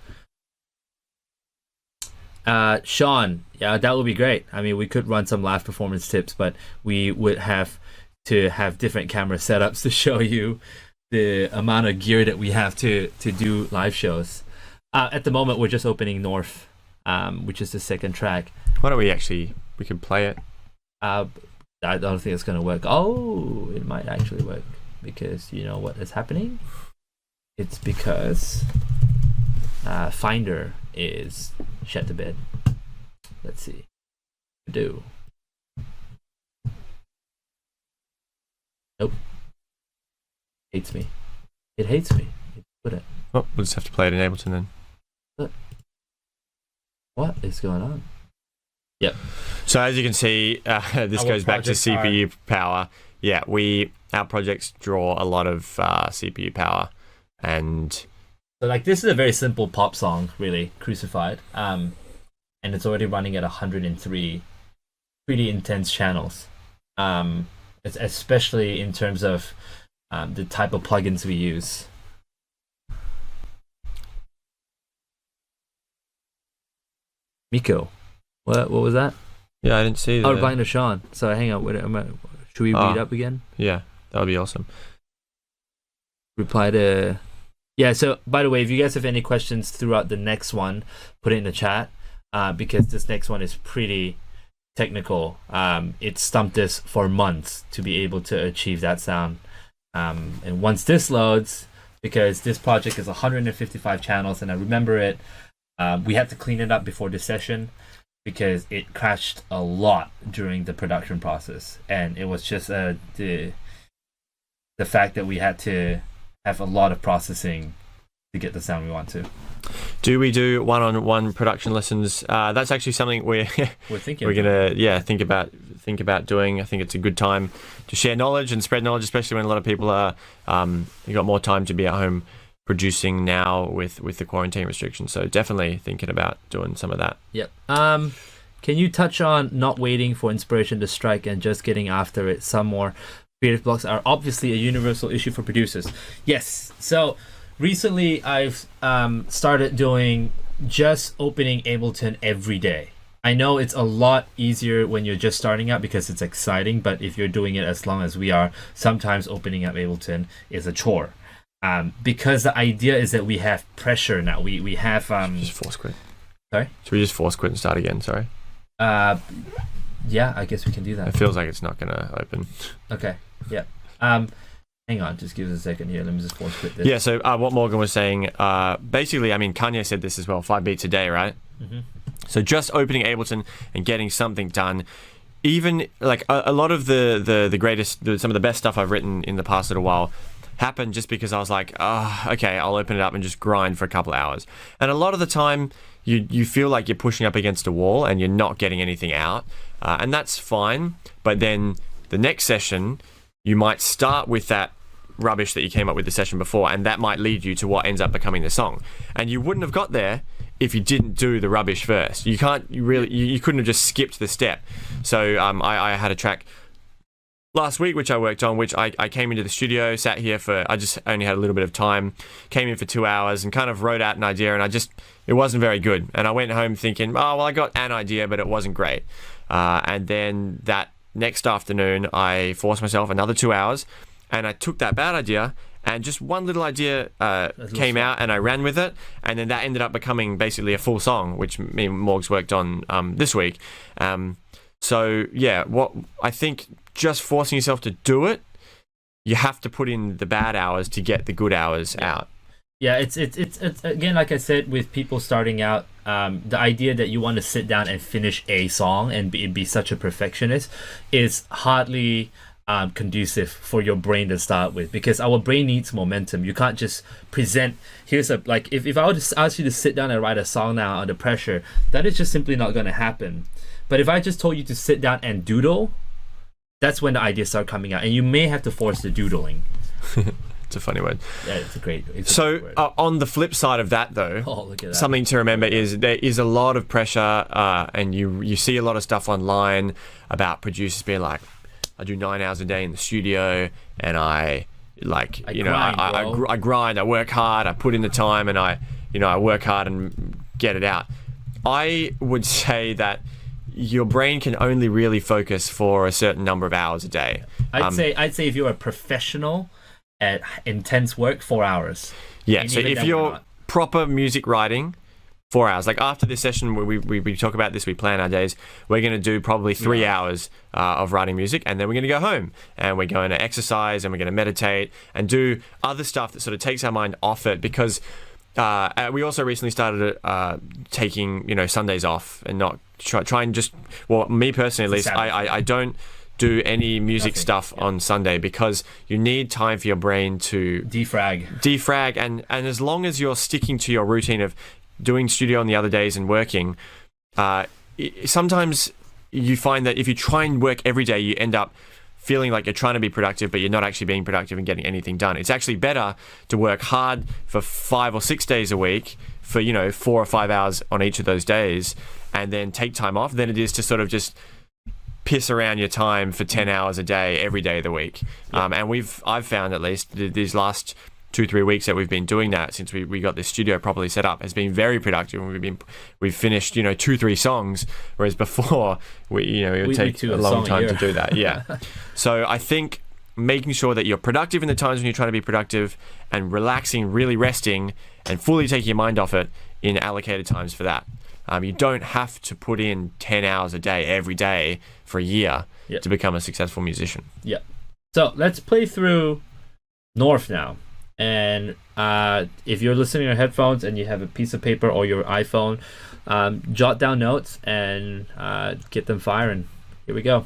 Sean, yeah, that would be great. I mean, we could run some live performance tips, but we would have to have different camera setups to show you the amount of gear that we have to do live shows. At the moment, we're just opening North, which is the second track. Why don't we can play it? I don't think it's going to work. Oh, it might actually work, because you know what is happening? It's because Finder is shut to bed. Let's see. Do. Nope. Hates me. It hates me. Put it. Oh, we'll just have to play it in Ableton then. What is going on? Yep. So as you can see, this goes back to CPU power. Yeah, our projects draw a lot of CPU power, and so like this is a very simple pop song, really, Crucified, and it's already running at 103 pretty intense channels. It's especially in terms of the type of plugins we use. Miko, what was that? Yeah, I didn't see that. Oh, replying to Sean. So hang on, should we read up again? Yeah, that would be awesome. Reply to... Yeah, so by the way, if you guys have any questions throughout the next one, put it in the chat, because this next one is pretty technical. It stumped us for months to be able to achieve that sound. And once this loads, because this project is 155 channels, and I remember it, we had to clean it up before this session because it crashed a lot during the production process, and it was just the fact that we had to have a lot of processing to get the sound we want to. Do we do one-on-one production lessons? That's actually something we're thinking. We're gonna think about doing. I think it's a good time to share knowledge and spread knowledge, especially when a lot of people are you got more time to be at home producing now with the quarantine restrictions. So definitely thinking about doing some of that. Yep. Can you touch on not waiting for inspiration to strike and just getting after it? Some more creative blocks are obviously a universal issue for producers. Yes. So recently I've started doing just opening Ableton every day. I know it's a lot easier when you're just starting out because it's exciting, but if you're doing it as long as we are, sometimes opening up Ableton is a chore. Because the idea is that we have pressure now. We have just force quit. Sorry? Should we just force quit and start again? Sorry. Yeah, I guess we can do that. It feels like it's not gonna open. Okay. Yeah. Hang on, just give us a second here. Let me just force quit this. Yeah. So what Morgan was saying, basically, I mean, Kanye said this as well. 5 beats a day, right? Mm-hmm. So just opening Ableton and getting something done. Even like a lot of the greatest, some of the best stuff I've written in the past little while happened just because I was like, okay, I'll open it up and just grind for a couple of hours. And a lot of the time, you feel like you're pushing up against a wall and you're not getting anything out, and that's fine. But then the next session, you might start with that rubbish that you came up with the session before, and that might lead you to what ends up becoming the song. And you wouldn't have got there if you didn't do the rubbish first. You couldn't have just skipped the step. So I had a track last week which I worked on, which I came into the studio, sat here I just only had a little bit of time, came in for 2 hours and kind of wrote out an idea, and it wasn't very good. And I went home thinking, oh well, I got an idea, but it wasn't great. And then that next afternoon I forced myself another 2 hours, and I took that bad idea and just one little idea came out, and I ran with it, and then that ended up becoming basically a full song, which me and Morgs worked on this week. So yeah, what I think, just forcing yourself to do it, you have to put in the bad hours to get the good hours out. Yeah, it's again, like I said, with people starting out, the idea that you want to sit down and finish a song and be such a perfectionist is hardly conducive for your brain to start with, because our brain needs momentum. You can't just present, here's a, like, if I were to ask you to sit down and write a song now under pressure, that is just simply not going to happen. But if I just told you to sit down and doodle, that's when the ideas start coming out, and you may have to force the doodling. It's a funny word. Yeah, it's a great word. On the flip side of that, though, look at that. something to remember is there is a lot of pressure, and you see a lot of stuff online about producers being like, I do 9 hours a day in the studio, and I grind, I work hard, I put in the time, and I work hard and get it out. I would say that your brain can only really focus for a certain number of hours a day. I'd say if you're a professional at intense work, 4 hours. Yeah, so if you're proper music writing, 4 hours. Like after this session where we talk about this, we plan our days, we're going to do probably 3 hours of writing music, and then we're going to go home and we're going to exercise and we're going to meditate and do other stuff that sort of takes our mind off it, because we also recently started taking Sundays off and not try and just, well, me personally at least, I don't do any music stuff on Sunday, because you need time for your brain to defrag, and as long as you're sticking to your routine of doing studio on the other days and working, sometimes you find that if you try and work every day, you end up feeling like you're trying to be productive, but you're not actually being productive and getting anything done. It's actually better to work hard for 5 or 6 days a week for 4 or 5 hours on each of those days, and then take time off, than it is to sort of just piss around your time for 10 hours a day every day of the week. And I've found, at least these last 2-3 weeks that we've been doing that since we got this studio properly set up, has been very productive, and we've finished 2-3 songs, whereas before it would take a long time to do that. So I think making sure that you're productive in the times when you're trying to be productive, and relaxing, really resting and fully taking your mind off it in allocated times for that. You don't have to put in 10 hours a day every day for a year to become a successful musician. So let's play through North now. And if you're listening on headphones and you have a piece of paper or your iPhone, jot down notes and get them firing. Here we go.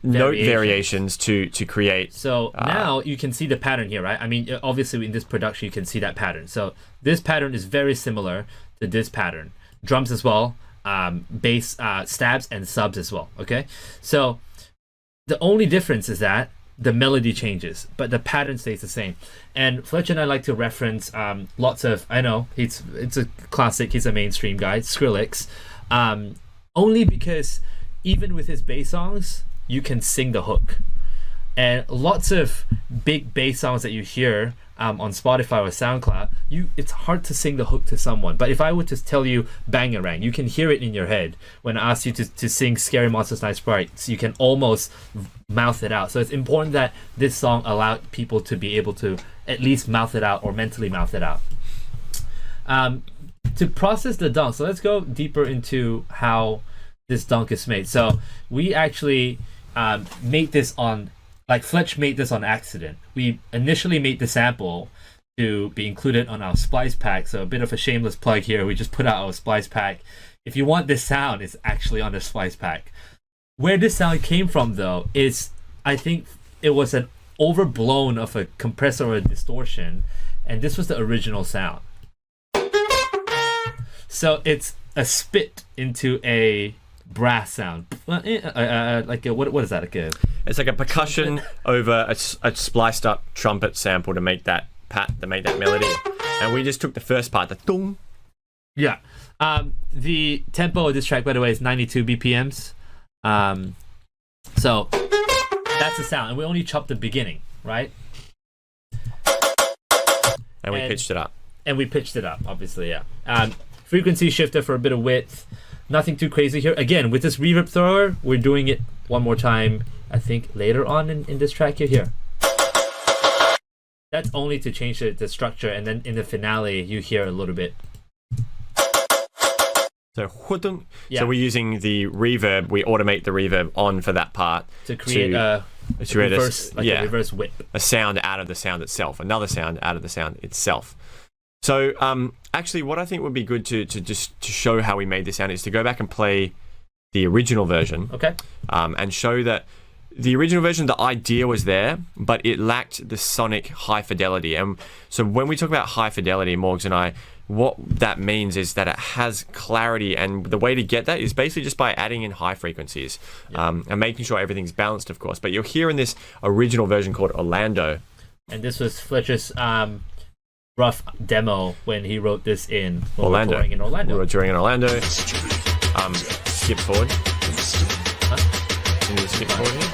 note variations to create. So now you can see the pattern here, right? I mean, obviously in this production you can see that pattern. So this pattern is very similar to this pattern. Drums as well, bass, stabs and subs as well. Okay, so the only difference is that the melody changes, but the pattern stays the same. And Fletcher and I like to reference lots of, I know it's a classic, he's a mainstream guy, Skrillex, only because even with his bass songs, you can sing the hook. And lots of big bass songs that you hear on Spotify or SoundCloud, it's hard to sing the hook to someone. But if I were to tell you Bangarang, you can hear it in your head. When I ask you to sing Scary Monsters Night Sprites, you can almost mouth it out. So it's important that this song allowed people to be able to at least mouth it out or mentally mouth it out. To process the dunk, so let's go deeper into how this dunk is made. So we actually made this on, like Fletch made this on accident. We initially made the sample to be included on our splice pack. So a bit of a shameless plug here. We just put out our splice pack. If you want this sound, it's actually on the splice pack. Where this sound came from though is, I think it was an overblown of a compressor or a distortion, and this was the original sound. So it's a spit into a brass sound, like what is that? It's like a percussion over a spliced up trumpet sample to make that melody, and we just took the first part, the dong. Yeah. The tempo of this track, by the way, is 92 BPMs. So that's the sound, and we only chopped the beginning, right? And we pitched it up. And we pitched it up, obviously, yeah. Frequency shifter for a bit of width. Nothing too crazy here. Again, with this reverb thrower, we're doing it one more time, I think, later on in this track here. That's only to change the structure, and then in the finale, you hear a little bit. So we're using the reverb. We automate the reverb on for that part to create a reverse whip, a sound out of the sound itself, another sound out of the sound itself. So actually, what I think would be good to show how we made this sound is to go back and play the original version. Okay. And show that the original version, the idea was there, but it lacked the sonic high fidelity. And so when we talk about high fidelity, Morgs and I, what that means is that it has clarity, and the way to get that is basically just by adding in high frequencies, and making sure everything's balanced, of course. But you'll hear in this original version called Orlando. And this was Fletcher's rough demo when he wrote this in Orlando. Touring in Orlando. We were touring in Orlando. Skip forward. Huh? Can you skip forward here?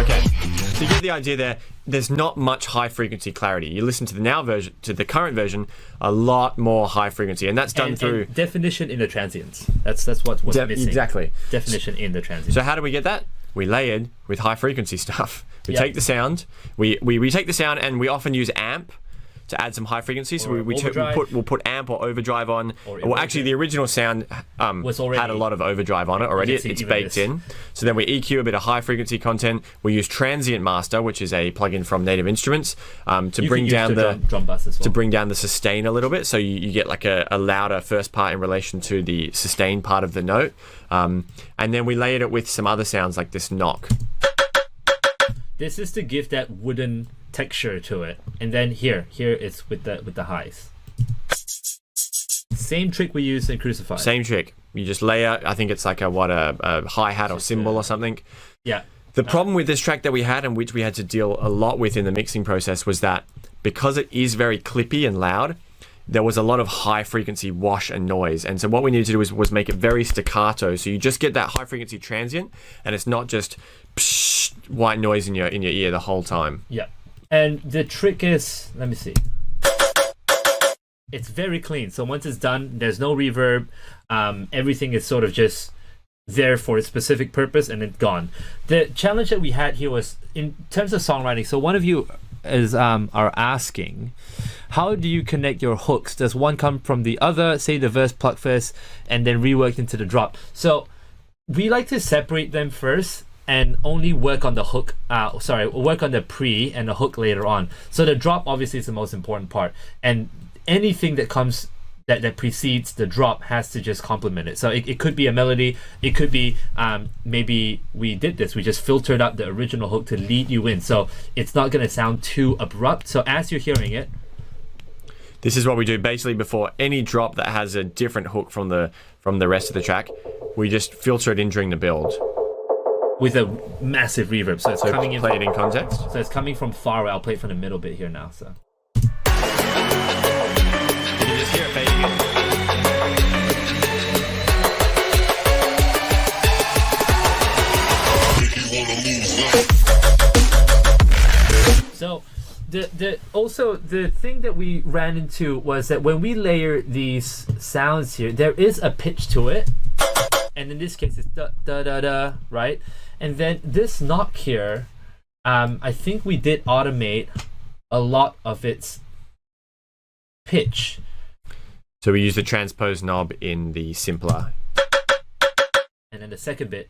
Okay. So you get the idea there. There's not much high frequency clarity. You listen to the current version, a lot more high frequency, and that's done through definition in the transients. That's what's missing. Exactly. Definition in the transients. So how do we get that? We layered with high frequency stuff. We take the sound, we take the sound, and we often use amp to add some high frequency. So we'll put amp or overdrive on. Well, actually, the original sound had a lot of overdrive on it already. It's baked in. So then we EQ a bit of high frequency content. We use Transient Master, which is a plugin from Native Instruments, to bring down the drum bus as well. To bring down the sustain a little bit. So you get like a louder first part in relation to the sustain part of the note. And then we layered it with some other sounds like this knock. This is to give that wooden texture to it, and then here it's with the highs. Same trick we use in Crucify. Same trick. You just layer. I think it's like a hi-hat or cymbal or something. Yeah. The problem with this track that we had, and which we had to deal a lot with in the mixing process, was that because it is very clippy and loud, there was a lot of high frequency wash and noise. And so what we needed to do was make it very staccato, so you just get that high frequency transient, and it's not just psh, white noise in your ear the whole time. Yeah. And the trick is, let me see. It's very clean. So once it's done, there's no reverb. Everything is sort of just there for a specific purpose, and it's gone. The challenge that we had here was in terms of songwriting. So one of you are asking, how do you connect your hooks? Does one come from the other, say the verse plug first, and then reworked into the drop? So we like to separate them first, and only work on the hook. Work on the pre and the hook later on. So the drop obviously is the most important part, and anything that comes that precedes the drop has to just complement it. So it could be a melody, it could be maybe we just filtered up the original hook to lead you in, so it's not going to sound too abrupt. So as you're hearing it, this is what we do basically before any drop that has a different hook from the rest of the track. We just filter it in during the build with a massive reverb. So it's coming in. Play it in context. So it's coming from far away. I'll play it from the middle bit here now. So. You can just hear it fading in. So the thing that we ran into was that when we layer these sounds here, there is a pitch to it, and in this case it's da da da da, right? And then this knock here, I think we did automate a lot of its pitch. So we use the transpose knob in the simpler. And then the second bit.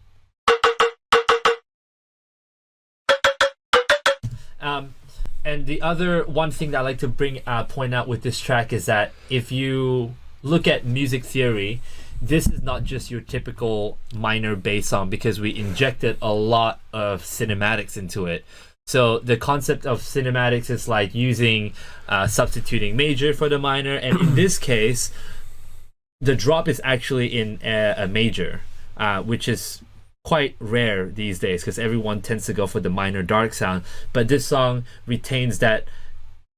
And the other one thing that I like to point out with this track is that if you look at music theory, this is not just your typical minor bass song, because we injected a lot of cinematics into it. So the concept of cinematics is like using substituting major for the minor, and in this case, the drop is actually in a major, which is quite rare these days because everyone tends to go for the minor dark sound. But this song retains that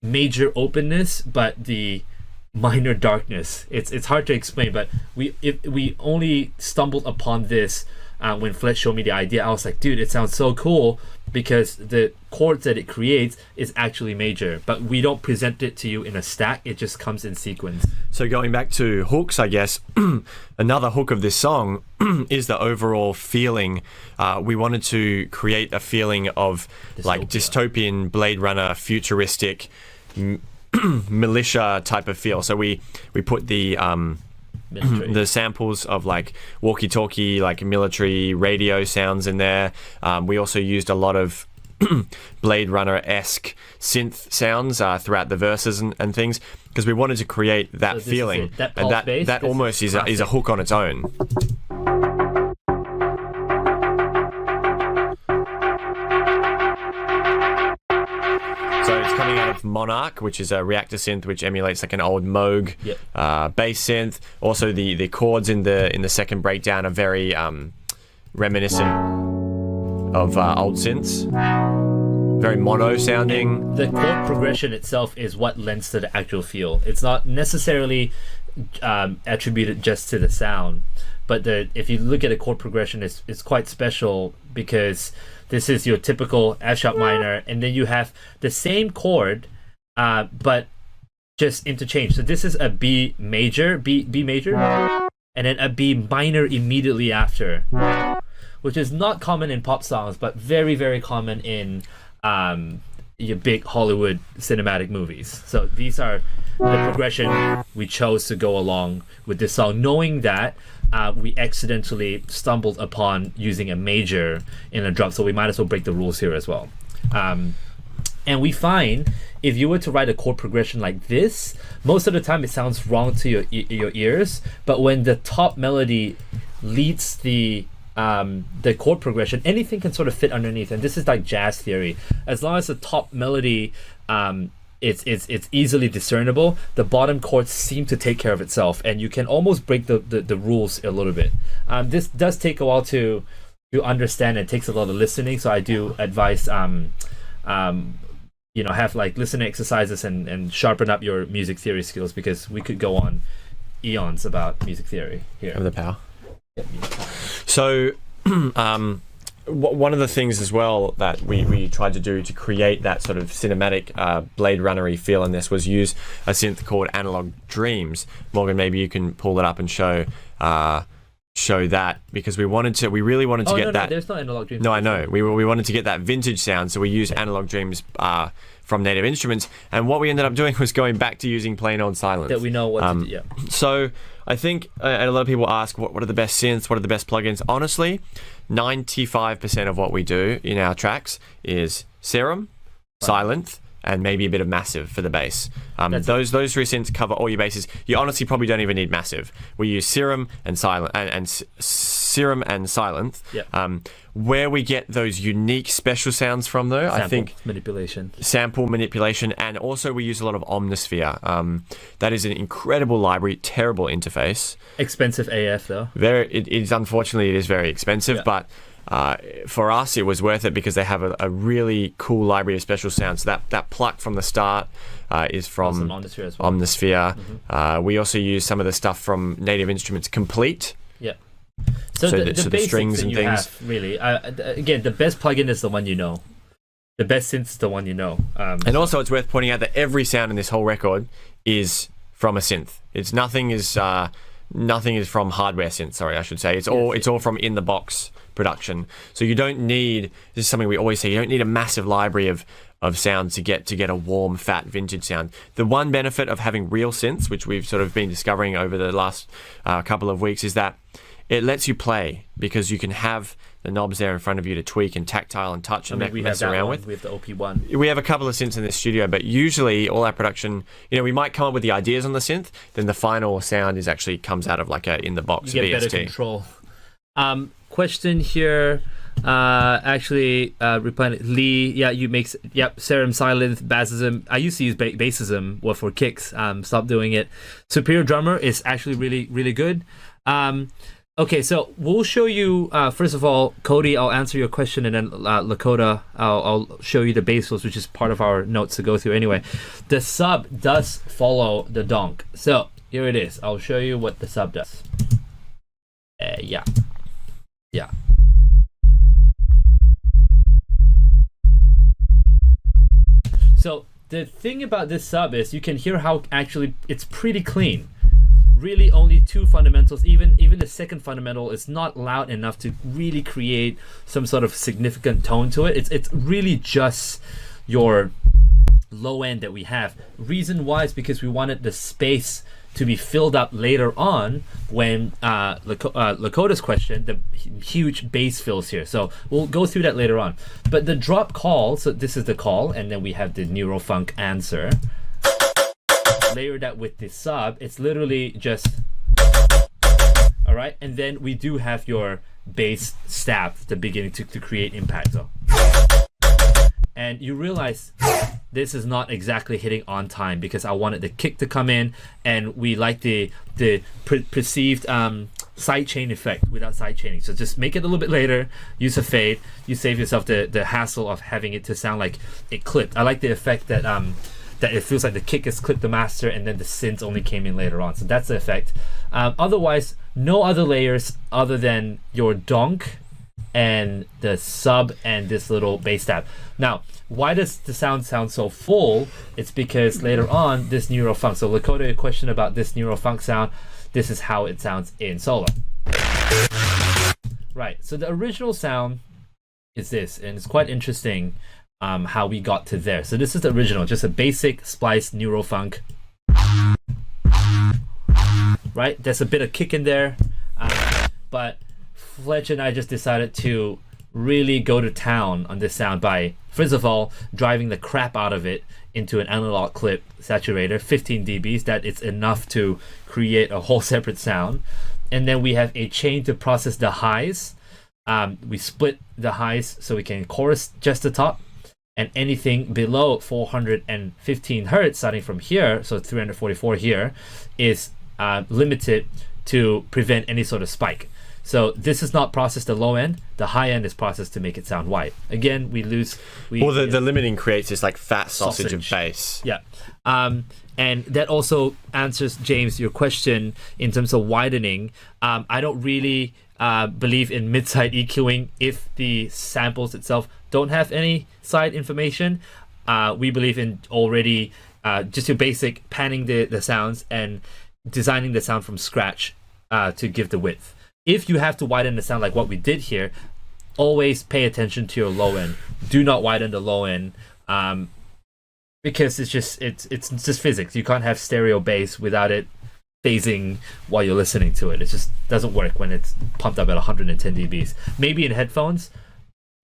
major openness, but the minor darkness. It's hard to explain, but we only stumbled upon this when Fletch showed me the idea. I was like, dude, it sounds so cool because the chords that it creates is actually major, but we don't present it to you in a stack. It just comes in sequence. So going back to hooks, I guess, another hook of this song is the overall feeling. We wanted to create a feeling of like dystopian, Blade Runner, futuristic, militia type of feel. So we put the samples of like walkie-talkie, like military radio sounds in there. We also used a lot of Blade Runner-esque synth sounds throughout the verses and things, because we wanted to create that feeling, and that almost is a hook on its own. So it's coming out of Monarch, which is a reactor synth which emulates like an old Moog bass synth. Also, the chords in the second breakdown are very reminiscent of old synths. Very mono sounding. The chord progression itself is what lends to the actual feel. It's not necessarily attributed just to the sound, but if you look at a chord progression, it's quite special because this is your typical F sharp minor, and then you have the same chord, but just interchanged. So this is a B major, B major, and then a B minor immediately after, which is not common in pop songs, but very, very common in your big Hollywood cinematic movies. So these are the progression we chose to go along with this song, knowing that we accidentally stumbled upon using a major in a drop, so we might as well break the rules here as well. And we find if you were to write a chord progression like this, most of the time it sounds wrong to your ears, but when the top melody leads the chord progression, anything can sort of fit underneath, and this is like jazz theory. As long as the top melody it's easily discernible, the bottom chords seem to take care of itself, and you can almost break the rules a little bit. This does take a while to understand, and it takes a lot of listening, so I do advise have like listening exercises and sharpen up your music theory skills, because we could go on eons about music theory here. Have the power. So one of the things as well that we tried to do to create that sort of cinematic Blade Runner-y feel in this was use a synth called Analog Dreams. Morgan, maybe you can pull it up and show that, because we really wanted to get that. No, there's no Analog Dreams. No, I know. We wanted to get that vintage sound, so we used Analog Dreams from Native Instruments. And what we ended up doing was going back to using plain old Silence. That we know what to do, yeah. So I think, and a lot of people ask, what are the best synths? What are the best plugins? Honestly, 95% of what we do in our tracks is Serum, Silent, and maybe a bit of Massive for the bass. Those three synths cover all your bases. You honestly probably don't even need Massive. We use Serum and Silent, and Serum and Silent. Yep. Where we get those unique special sounds from, though, I think sample manipulation, and also we use a lot of Omnisphere. That is an incredible library, terrible interface. Expensive AF though. It is, unfortunately, it is very expensive, yeah. but. For us, it was worth it because they have a really cool library of special sounds. So that pluck from the start is from Omnisphere as well. Omnisphere. Mm-hmm. We also use some of the stuff from Native Instruments Complete. Yeah. So the strings and things. Have, really, again, the best plugin is the one you know. The best synth is the one you know. And also, it's worth pointing out that every sound in this whole record is from a synth. Nothing is from hardware synth. Sorry, I should say. It's all from in the box production. So you don't need, this is something we always say, you don't need a massive library of sounds to get a warm, fat, vintage sound. The one benefit of having real synths, which we've sort of been discovering over the last couple of weeks, is that it lets you play because you can have the knobs there in front of you to tweak and tactile and touch and mess around with. We have the OP1. We have a couple of synths in the studio, but usually all our production, we might come up with the ideas on the synth, then the final sound actually comes out of like a in the box you get VST. Better control. Question here, replying Lee, Serum, Silent, Bassism. I used to use Bassism for kicks. Stop doing it. Superior Drummer is actually really, really good. Okay, so we'll show you, first of all, Cody, I'll answer your question, and then Lakota, I'll show you the bass fills, which is part of our notes to go through anyway. The sub does follow the donk. So here it is. I'll show you what the sub does. Yeah. So the thing about this sub is you can hear how actually it's pretty clean. Really only two fundamentals. Even the second fundamental is not loud enough to really create some sort of significant tone to it. It's really just your low end that we have. Reason why is because we wanted the space to be filled up later on when Lakota's question, the huge bass fills here. So we'll go through that later on. But the drop call, so this is the call, and then we have the Neurofunk answer. Layer that with the sub, it's literally just, all right? And then we do have your bass stab at the beginning to create impact. So. And you realize this is not exactly hitting on time because I wanted the kick to come in, and we like the perceived sidechain effect without sidechaining. So just make it a little bit later, use a fade, you save yourself the hassle of having it to sound like it clipped. I like the effect that it feels like the kick is clipped the master and then the synths only came in later on. So that's the effect. Otherwise, no other layers other than your donk and the sub and this little bass stab. Now, why does the sound so full? It's because later on, this Neurofunk. So Lakota, a question about this Neurofunk sound. This is how it sounds in solo. Right, so the original sound is this, and it's quite interesting how we got to there. So this is the original, just a basic spliced Neurofunk. Right, there's a bit of kick in there, but Fletch and I just decided to really go to town on this sound by, first of all, driving the crap out of it into an analog clip saturator, 15 dBs, that it's enough to create a whole separate sound. And then we have a chain to process the highs. We split the highs so we can chorus just the top, and anything below 415 hertz starting from here, so 344 here, is limited to prevent any sort of spike. So this is not processed the low end. The high end is processed to make it sound white. Again, we lose. The limiting creates this like fat sausage of bass. Yeah. And that also answers, James, your question in terms of widening. I don't really believe in mid-side EQing if the samples itself don't have any side information. We believe in already just your basic panning the sounds and designing the sound from scratch to give the width. If you have to widen the sound like what we did here, always pay attention to your low end. Do not widen the low end. Because it's just physics. You can't have stereo bass without it phasing while you're listening to it. It just doesn't work when it's pumped up at 110 dBs. Maybe in headphones,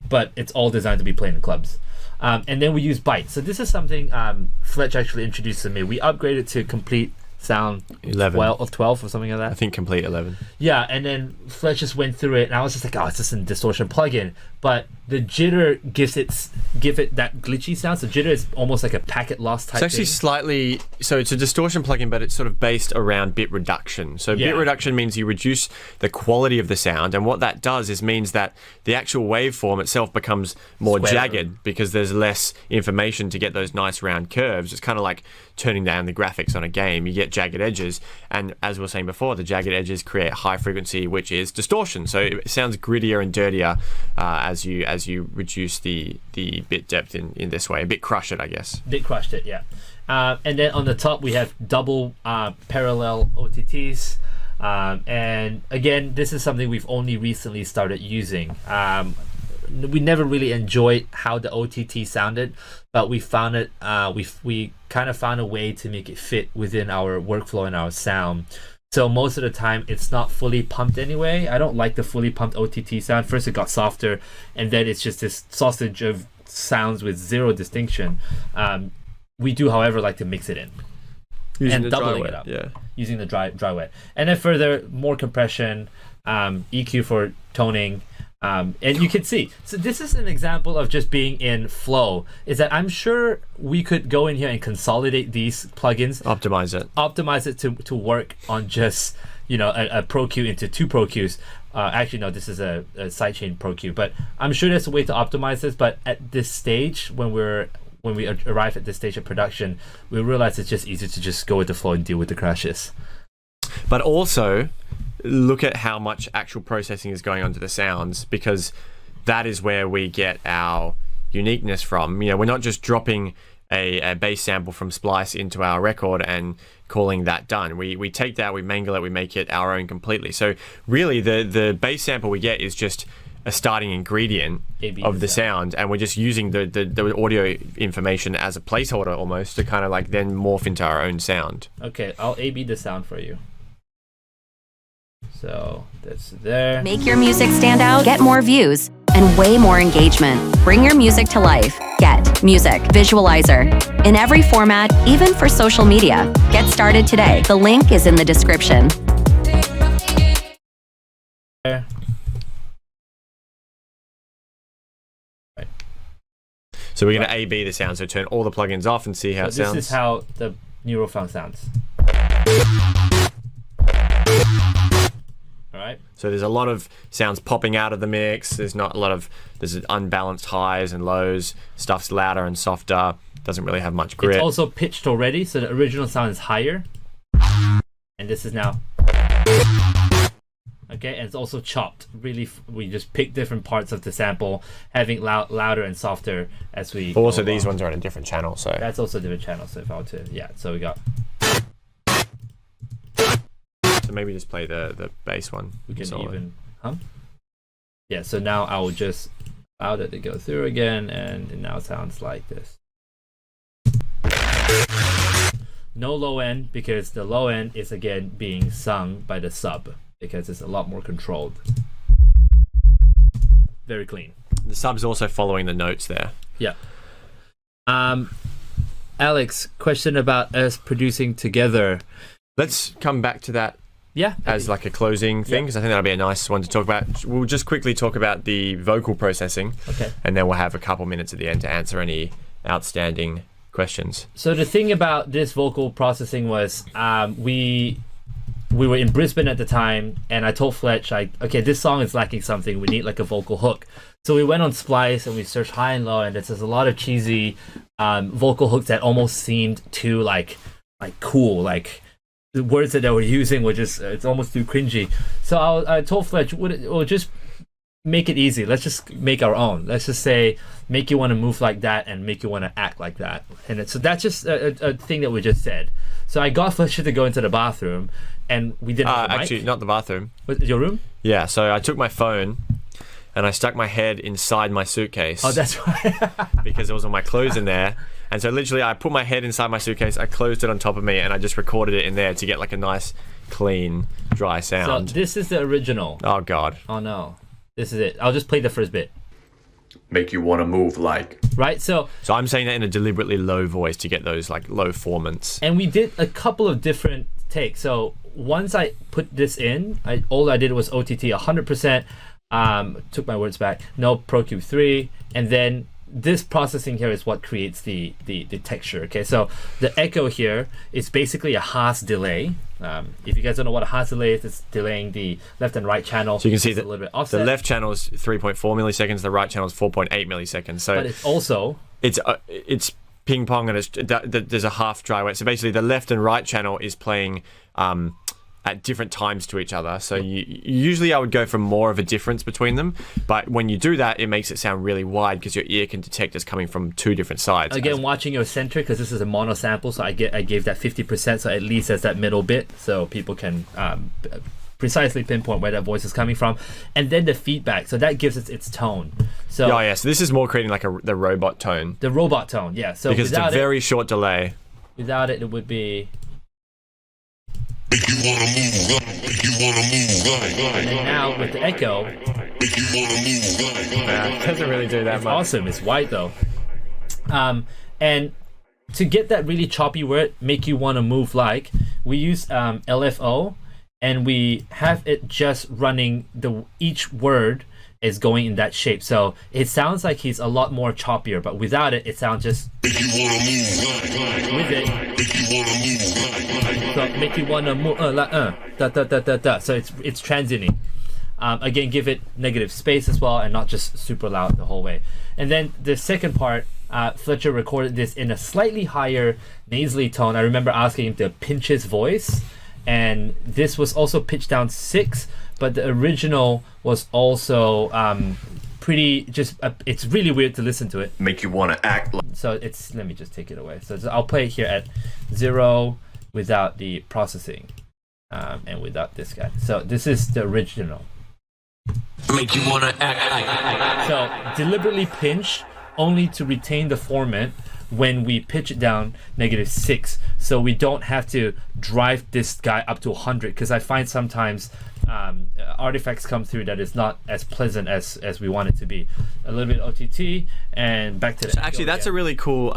but it's all designed to be played in clubs. And then we use bytes. So this is something Fletch actually introduced to me. We upgraded to complete sound 11 or 12 or something like that. I think complete 11. Yeah, and then Fletch just went through it, and I was just like, oh, it's just a distortion plugin. But the jitter give it that glitchy sound. So jitter is almost like a packet loss type. It's actually slightly, so it's a distortion plugin, but it's sort of based around bit reduction. So bit reduction means you reduce the quality of the sound, and what that does is means that the actual waveform itself becomes more jagged because there's less information to get those nice round curves. It's kind of like turning down the graphics on a game. You get jagged edges, and as we were saying before, the jagged edges create high frequency, which is distortion. So it sounds grittier and dirtier as you reduce the bit depth in this way. A bit crush it, I guess. Bit crushed it, yeah. And then on the top we have double parallel OTTs. And again, this is something we've only recently started using. We never really enjoyed how the OTT sounded, but we found it. We kind of found a way to make it fit within our workflow and our sound. So most of the time, it's not fully pumped anyway. I don't like the fully pumped OTT sound. First, it got softer, and then it's just this sausage of sounds with zero distinction. We do, however, like to mix it in. Using and doubling it up. Yeah. Using the dry wet. And then further, more compression, EQ for toning. And you can see, so this is an example of just being in flow, is that I'm sure we could go in here and consolidate these plugins, optimize it to work on just, a Pro Q into 2 Pro Qs. Actually, no, this is a sidechain Pro Q, but I'm sure there's a way to optimize this. But at this stage, when we arrive at this stage of production, we realize it's just easier to just go with the flow and deal with the crashes. But also, look at how much actual processing is going on to the sounds, because that is where we get our uniqueness from. We're not just dropping a bass sample from Splice into our record and calling that done. We take that, we mangle it, we make it our own completely. So really the bass sample we get is just a starting ingredient of the sound, and we're just using the audio information as a placeholder almost to kind of like then morph into our own sound. Okay, I'll A/B the sound for you. So that's there. Make your music stand out, get more views, and way more engagement. Bring your music to life. Get Music Visualizer. In every format, even for social media. Get started today. The link is in the description. There. So we're going to A/B the sound, so turn all the plugins off and see how it sounds. This is how the Neurofunk sounds. Alright. So there's a lot of sounds popping out of the mix. There's unbalanced highs and lows. Stuff's louder and softer. Doesn't really have much grit. It's also pitched already, so the original sound is higher. And this is now. Okay, and it's also chopped. Really, we just pick different parts of the sample, having louder and softer as we But also these ones are on a different channel, so... That's also a different channel, so if I were to... Yeah, so we got... So maybe just play the bass one. We can even hum. Yeah, so now I will just allow that to go through again, and it now sounds like this. No low end, because the low end is again being sung by the sub, because it's a lot more controlled. Very clean. The sub's also following the notes there. Yeah. Alex, question about us producing together. Let's come back to that. Yeah. As like a closing thing, because I think that'll be a nice one to talk about. We'll just quickly talk about the vocal processing. Okay. And then we'll have a couple minutes at the end to answer any outstanding questions. So the thing about this vocal processing was we were in Brisbane at the time, and I told Fletch, okay, this song is lacking something. We need like a vocal hook. So we went on Splice and we searched high and low, and there's a lot of cheesy vocal hooks that almost seemed too like cool, like the words that they were using were just it's almost too cringy. So I told Fletch, we'll just make it easy. Let's just make our own. Let's just say make you want to move like that and make you want to act like that. And so that's just a thing that we just said. So I got Fletcher to go into the bathroom, and we didn't have the mic. Actually, not the bathroom. Was it your room? Yeah, so I took my phone and I stuck my head inside my suitcase. Oh, that's right. Because there was all my clothes in there. And so literally I put my head inside my suitcase, I closed it on top of me, and I just recorded it in there to get like a nice, clean, dry sound. So this is the original. Oh, God. Oh, no. This is it. I'll just play the first bit. Make you want to move like... Right, so I'm saying that in a deliberately low voice to get those like low formants. And we did a couple of different takes. So once I put this in, all I did was OTT 100%, took my words back, no Pro Cube 3, and then this processing here is what creates the texture. Okay, so the echo here is basically a Haas delay. If you guys don't know what a Haas delay is, it's delaying the left and right channel. So you can see that a little bit offset. The left channel is 3.4 milliseconds, the right channel is 4.8 milliseconds. So but it's also it's ping pong, and there's a half dry wet. So basically, the left and right channel is playing at different times to each other. So usually I would go for more of a difference between them, but when you do that, it makes it sound really wide because your ear can detect it's coming from two different sides. Again, watching your center, because this is a mono sample, so I gave that 50%, so at least there's that middle bit, so people can precisely pinpoint where that voice is coming from, and then the feedback, so that gives it its tone. So so this is more creating like the robot tone. The robot tone, yeah. So because it's a very short delay. Without it, it would be. Make you wanna move, make you wanna move, and then now with the echo, make you wanna move, it doesn't really do that it's much. Awesome, it's white though. And to get that really choppy word, make you wanna move like, we use LFO, and we have it just running each word is going in that shape. So it sounds like he's a lot more choppier, but without it, it sounds just make you wanna move, with it. make you wanna move, So make you wanna move da. So it's transiting. Again, give it negative space as well, and not just super loud the whole way. And then the second part, Fletcher recorded this in a slightly higher nasally tone. I remember asking him to pinch his voice, and this was also pitched down 6, but the original was also pretty it's really weird to listen to it. Make you want to act like... So let me just take it away. So I'll play it here at 0 without the processing and without this guy. So this is the original. make you wanna act like. So deliberately pinch only to retain the format when we pitch it down -6, so we don't have to drive this guy up to 100, because I find sometimes artifacts come through that is not as pleasant as we want it to be. A little bit OTT and back to the... So actually, that's a really cool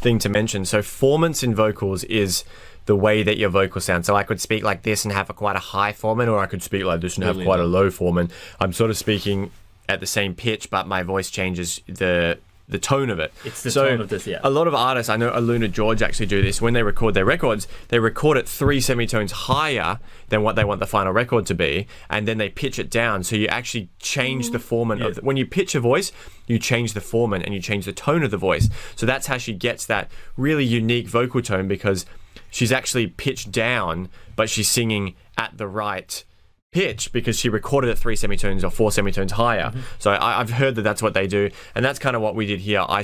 thing to mention. So formants in vocals is the way that your vocal sounds. So I could speak like this and have quite a high formant, or I could speak like this and have quite a low formant. I'm sort of speaking at the same pitch, but my voice changes the tone of it. It's the tone of this, yeah. A lot of artists, I know Aluna George actually do this, when they record their records, they record it 3 semitones higher than what they want the final record to be, and then they pitch it down, so you actually change the formant of when you pitch a voice, you change the formant and you change the tone of the voice. So that's how she gets that really unique vocal tone, because she's actually pitched down, but she's singing at the right pitch because she recorded it 3 semitones or 4 semitones higher. So I've heard that that's what they do, and that's kind of what we did here. I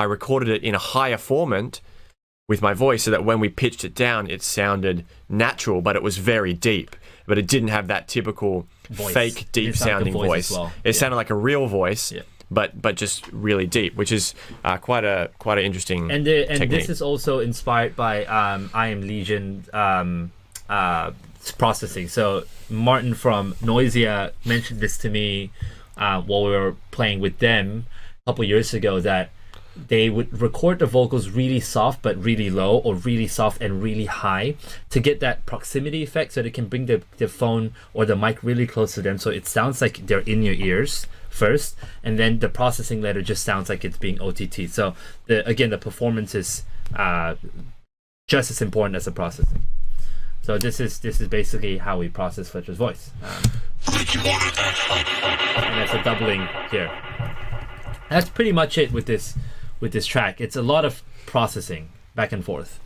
recorded it in a higher formant with my voice, so that when we pitched it down, it sounded natural, but it was very deep. But it didn't have that typical fake deep sounding voice. It sounded like a real voice. But just really deep, which is quite an interesting technique. This is also inspired by I Am Legion processing. So Martin from Noisia mentioned this to me while we were playing with them a couple years ago, that they would record the vocals really soft but really low, or really soft and really high, to get that proximity effect, so they can bring the phone or the mic really close to them, so it sounds like they're in your ears first, and then the processing later just sounds like it's being OTT. So the performance is just as important as the processing. So this is basically how we process Fletcher's voice, and that's a doubling here. That's pretty much it with this track. It's a lot of processing back and forth.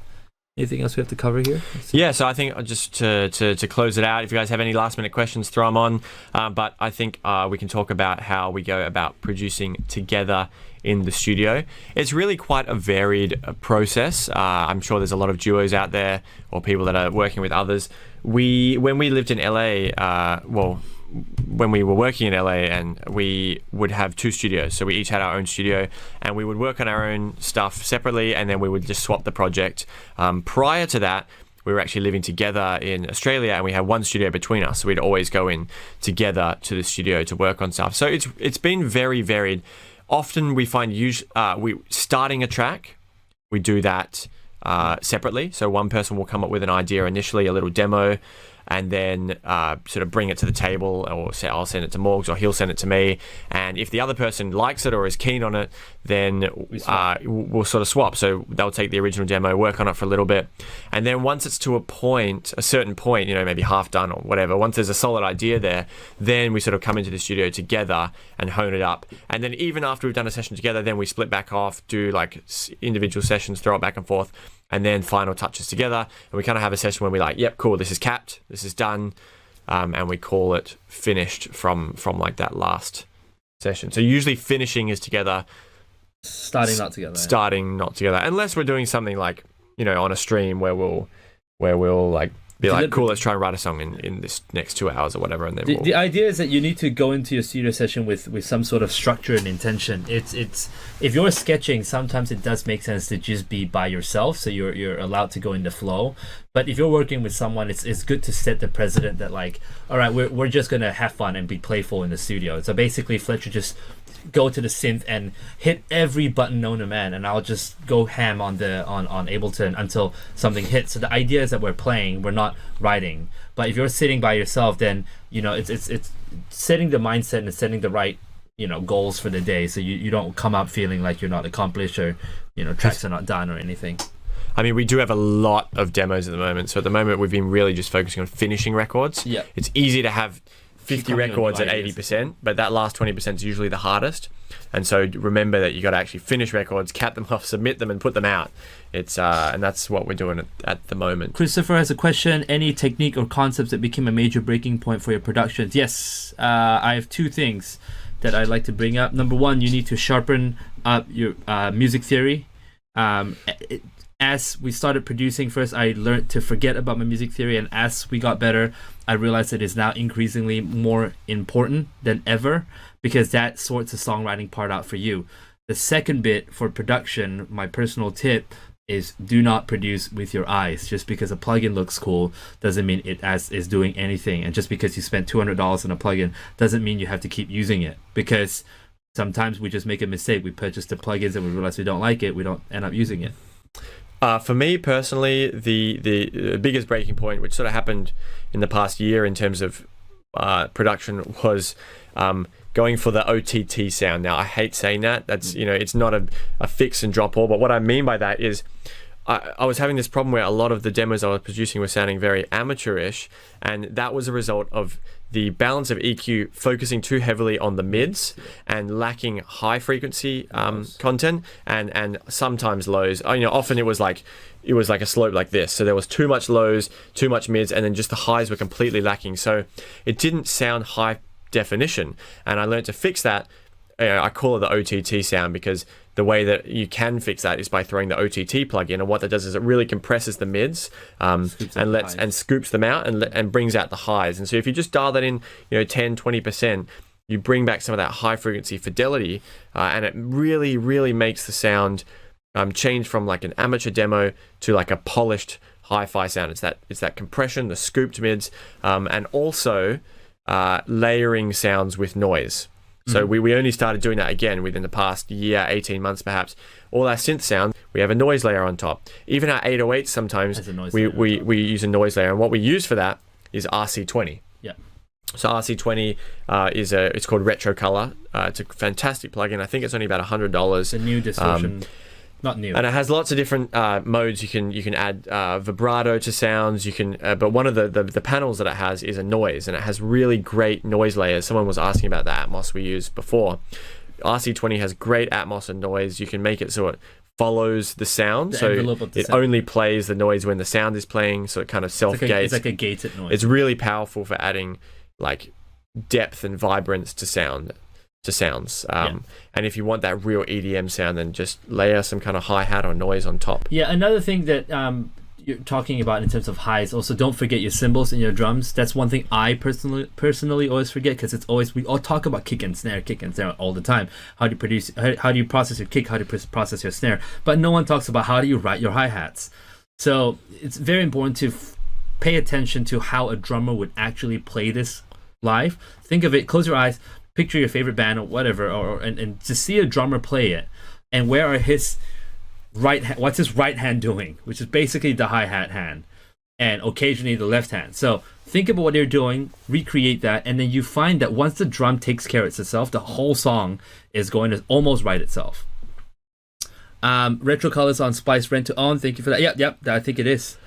Anything else we have to cover here? Yeah, so I think just to close it out, if you guys have any last minute questions, throw them on. But I think we can talk about how we go about producing together in the studio. It's really quite a varied process. I'm sure there's a lot of duos out there, or people that are working with others. When we lived in LA, when we were working in LA, and we would have 2 studios. So we each had our own studio, and we would work on our own stuff separately, and then we would just swap the project. Prior to that, we were actually living together in Australia, and we had 1 studio between us. So we'd always go in together to the studio to work on stuff. So it's been very varied. Often we find we starting a track, we do that separately. So one person will come up with an idea initially, a little demo, and then sort of bring it to the table, or say I'll send it to Morgs, or he'll send it to me. And if the other person likes it or is keen on it, then we'll sort of swap. So they'll take the original demo, work on it for a little bit, and then once it's to a certain point, maybe half done or whatever, once there's a solid idea there, then we sort of come into the studio together and hone it up. And then even after we've done a session together, then we split back off, do like individual sessions, throw it back and forth, and then final touches together. And we kind of have a session where we're like, yep, cool, this is capped, this is done, and we call it finished from like that last session. So usually finishing is together, starting not together, unless we're doing something like on a stream where we'll like be like, cool, let's try and write a song in this next 2 hours or whatever. And then the idea is that you need to go into your studio session with some sort of structure and intention. It's if you're sketching, sometimes it does make sense to just be by yourself, so you're allowed to go in the flow. But if you're working with someone, it's good to set the precedent that, like, all right, we're just gonna have fun and be playful in the studio. So basically, Fletcher just go to the synth and hit every button known to man, and I'll just go ham on Ableton until something hits. So the idea is that we're playing, we're not writing. But if you're sitting by yourself, then it's setting the mindset and setting the right goals for the day, so you don't come out feeling like you're not accomplished, or tracks are not done or anything. I mean, we do have a lot of demos at the moment. So at the moment, we've been really just focusing on finishing records. Yeah, it's easy to have 50 records at 80%, but that last 20% is usually the hardest. And so remember that you got to actually finish records, cap them off, submit them, and put them out. It's and that's what we're doing at the moment. Christopher has a question: any technique or concepts that became a major breaking point for your productions? Yes, I have 2 things that I'd like to bring up. Number 1, you need to sharpen up your music theory. As we started producing, first I learned to forget about my music theory, and as we got better, I realized it is now increasingly more important than ever, because that sorts the songwriting part out for you. The second bit for production, my personal tip, is do not produce with your eyes. Just because a plugin looks cool doesn't mean it is doing anything, and just because you spent $200 on a plugin doesn't mean you have to keep using it, because sometimes we just make a mistake. We purchase the plugins and we realize we don't like it, we don't end up using it. For me personally, the biggest breaking point, which sort of happened in the past year in terms of production, was going for the OTT sound. Now, I hate saying that. That's it's not a fix and drop all, but what I mean by that is I was having this problem where a lot of the demos I was producing were sounding very amateurish, and that was a result of the balance of EQ focusing too heavily on the mids and lacking high frequency content and sometimes lows. Often it was like a slope like this. So there was too much lows, too much mids, and then just the highs were completely lacking. So it didn't sound high definition. And I learned to fix that. I call it the OTT sound, because the way that you can fix that is by throwing the OTT plugin, and what that does is it really compresses the mids and scoops them out and brings out the highs. And so if you just dial that in 10-20%, you bring back some of that high frequency fidelity, and it really, really makes the sound change from like an amateur demo to like a polished hi-fi sound. It's that compression, the scooped mids, and also layering sounds with noise. So we only started doing that again within the past year, 18 months perhaps. All our synth sound, we have a noise layer on top. Even our 808s sometimes, we use a noise layer. And what we use for that is RC20. Yeah. So RC20 it's called Retro Color. It's a fantastic plugin. I think it's only about $100. The new distortion. Not new. And it has lots of different modes. You can add vibrato to sounds. You can, but one of the panels that it has is a noise, and it has really great noise layers. Someone was asking about the Atmos we used before. RC20 has great Atmos and noise. You can make it so it follows the sound, so it only plays the noise when the sound is playing. So it kind of self-gates. It's like a gated noise. It's really powerful for adding like depth and vibrance to sounds. And if you want that real EDM sound, then just layer some kind of hi-hat or noise on top. Yeah, another thing that you're talking about in terms of highs, also don't forget your cymbals and your drums. That's one thing I personally always forget, because it's always, we all talk about kick and snare all the time. How do you process your kick? How do you process your snare? But no one talks about how do you write your hi-hats. So it's very important to pay attention to how a drummer would actually play this live. Think of it, close your eyes, picture your favorite band or whatever, and to see a drummer play it, and where are his what's his right hand doing, which is basically the hi-hat hand, and occasionally the left hand. So think about what they're doing, recreate that, and then you find that once the drum takes care of itself, the whole song is going to almost write itself. Retro colors on Splice, rent to own. Thank you for that. Yep, I think it is.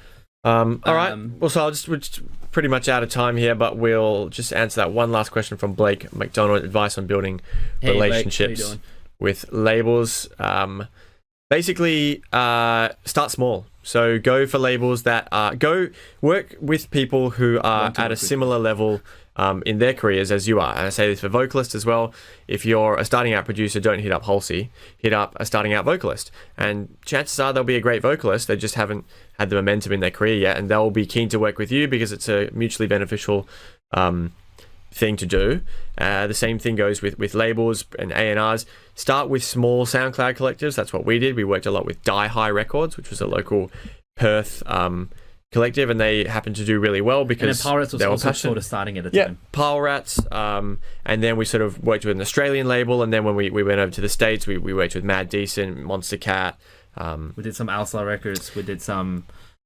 All right. Well, so we're just pretty much out of time here, but we'll just answer that one last question from Blake McDonald. Advice on building relationships with labels. Basically, start small. So go for labels that go work with people who are at a similar level in their careers as you are. And I say this for vocalists as well. If you're a starting out producer, don't hit up Halsey. Hit up a starting out vocalist. And chances are they'll be a great vocalist. They just haven't had the momentum in their career yet. And they'll be keen to work with you because it's a mutually beneficial thing to do. The same thing goes with labels and A&Rs. Start with small SoundCloud collectives. That's what we did. We worked a lot with Die High Records, which was a local Perth collective, and they happened to do really well because Power Rats was also sort of starting at the time. Power Rats, and then we sort of worked with an Australian label, and then when we went over to the States, we worked with Mad Decent, Monster Cat. We did some Alsla Records. We did some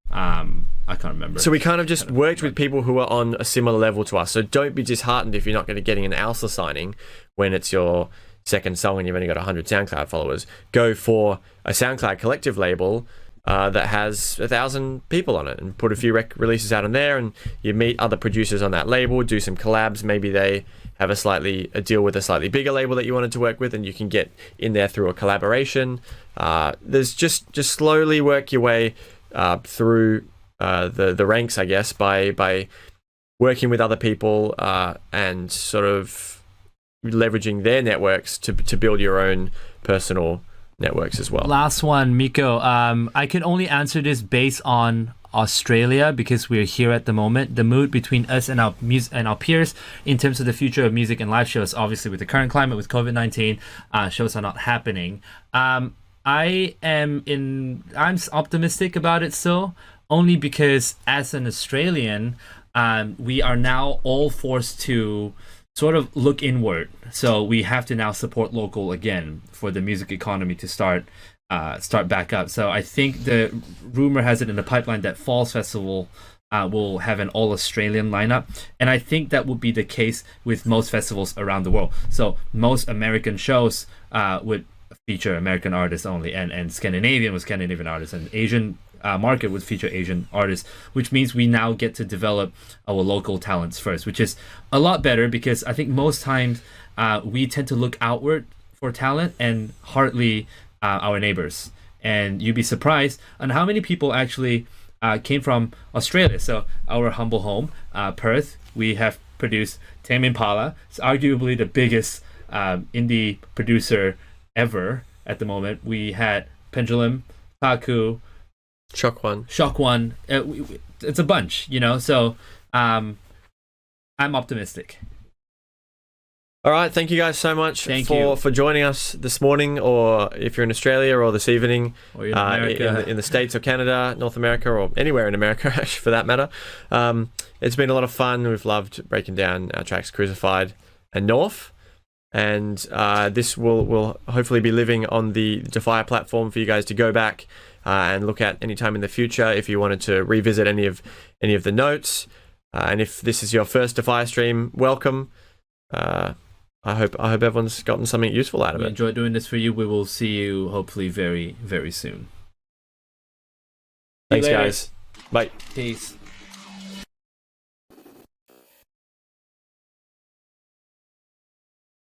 I can't remember. So we kind of just worked with people who are on a similar level to us. So don't be disheartened if you're not going to getting an Alsla signing when it's your second song and you've only got 100 SoundCloud followers. Go for a SoundCloud collective label that has 1,000 people on it, and put a few releases out on there, and you meet other producers on that label, do some collabs. Maybe they have a deal with a slightly bigger label that you wanted to work with, and you can get in there through a collaboration. There's just slowly work your way through the ranks, I guess, by working with other people and sort of leveraging their networks to build your own personal networks as well. Last one, Miko. I can only answer this based on Australia because we're here at the moment. The mood between us and our peers in terms of the future of music and live shows, obviously with the current climate with COVID-19, shows are not happening. I'm optimistic about it still, only because as an Australian, we are now all forced to sort of look inward. So we have to now support local again for the music economy to start back up. So I think the rumor has it in the pipeline that Falls Festival will have an all Australian lineup, and I think that would be the case with most festivals around the world. So most American shows would feature American artists only, and Scandinavian with Scandinavian artists, and Asian market would feature Asian artists, which means we now get to develop our local talents first, which is a lot better because I think most times we tend to look outward for talent and hardly our neighbors. And you'd be surprised on how many people actually came from Australia. So our humble home, Perth, we have produced Tame Impala. It's arguably the biggest indie producer ever at the moment. We had Pendulum, Paku, Shock One. It's a bunch, so I'm optimistic. All right, thank you guys so much for joining us this morning, or if you're in Australia, or this evening, or in America, in the States or Canada, North America, or anywhere in America, actually, for that matter. It's been a lot of fun. We've loved breaking down our tracks Crucified and North. And this will hopefully be living on the Defy platform for you guys to go back and look at anytime in the future if you wanted to revisit any of the notes. And if this is your first Defy stream, welcome. I hope everyone's gotten something useful out of it. Enjoy doing this for you. We will see you hopefully very, very soon. Thanks, guys. Bye. Peace.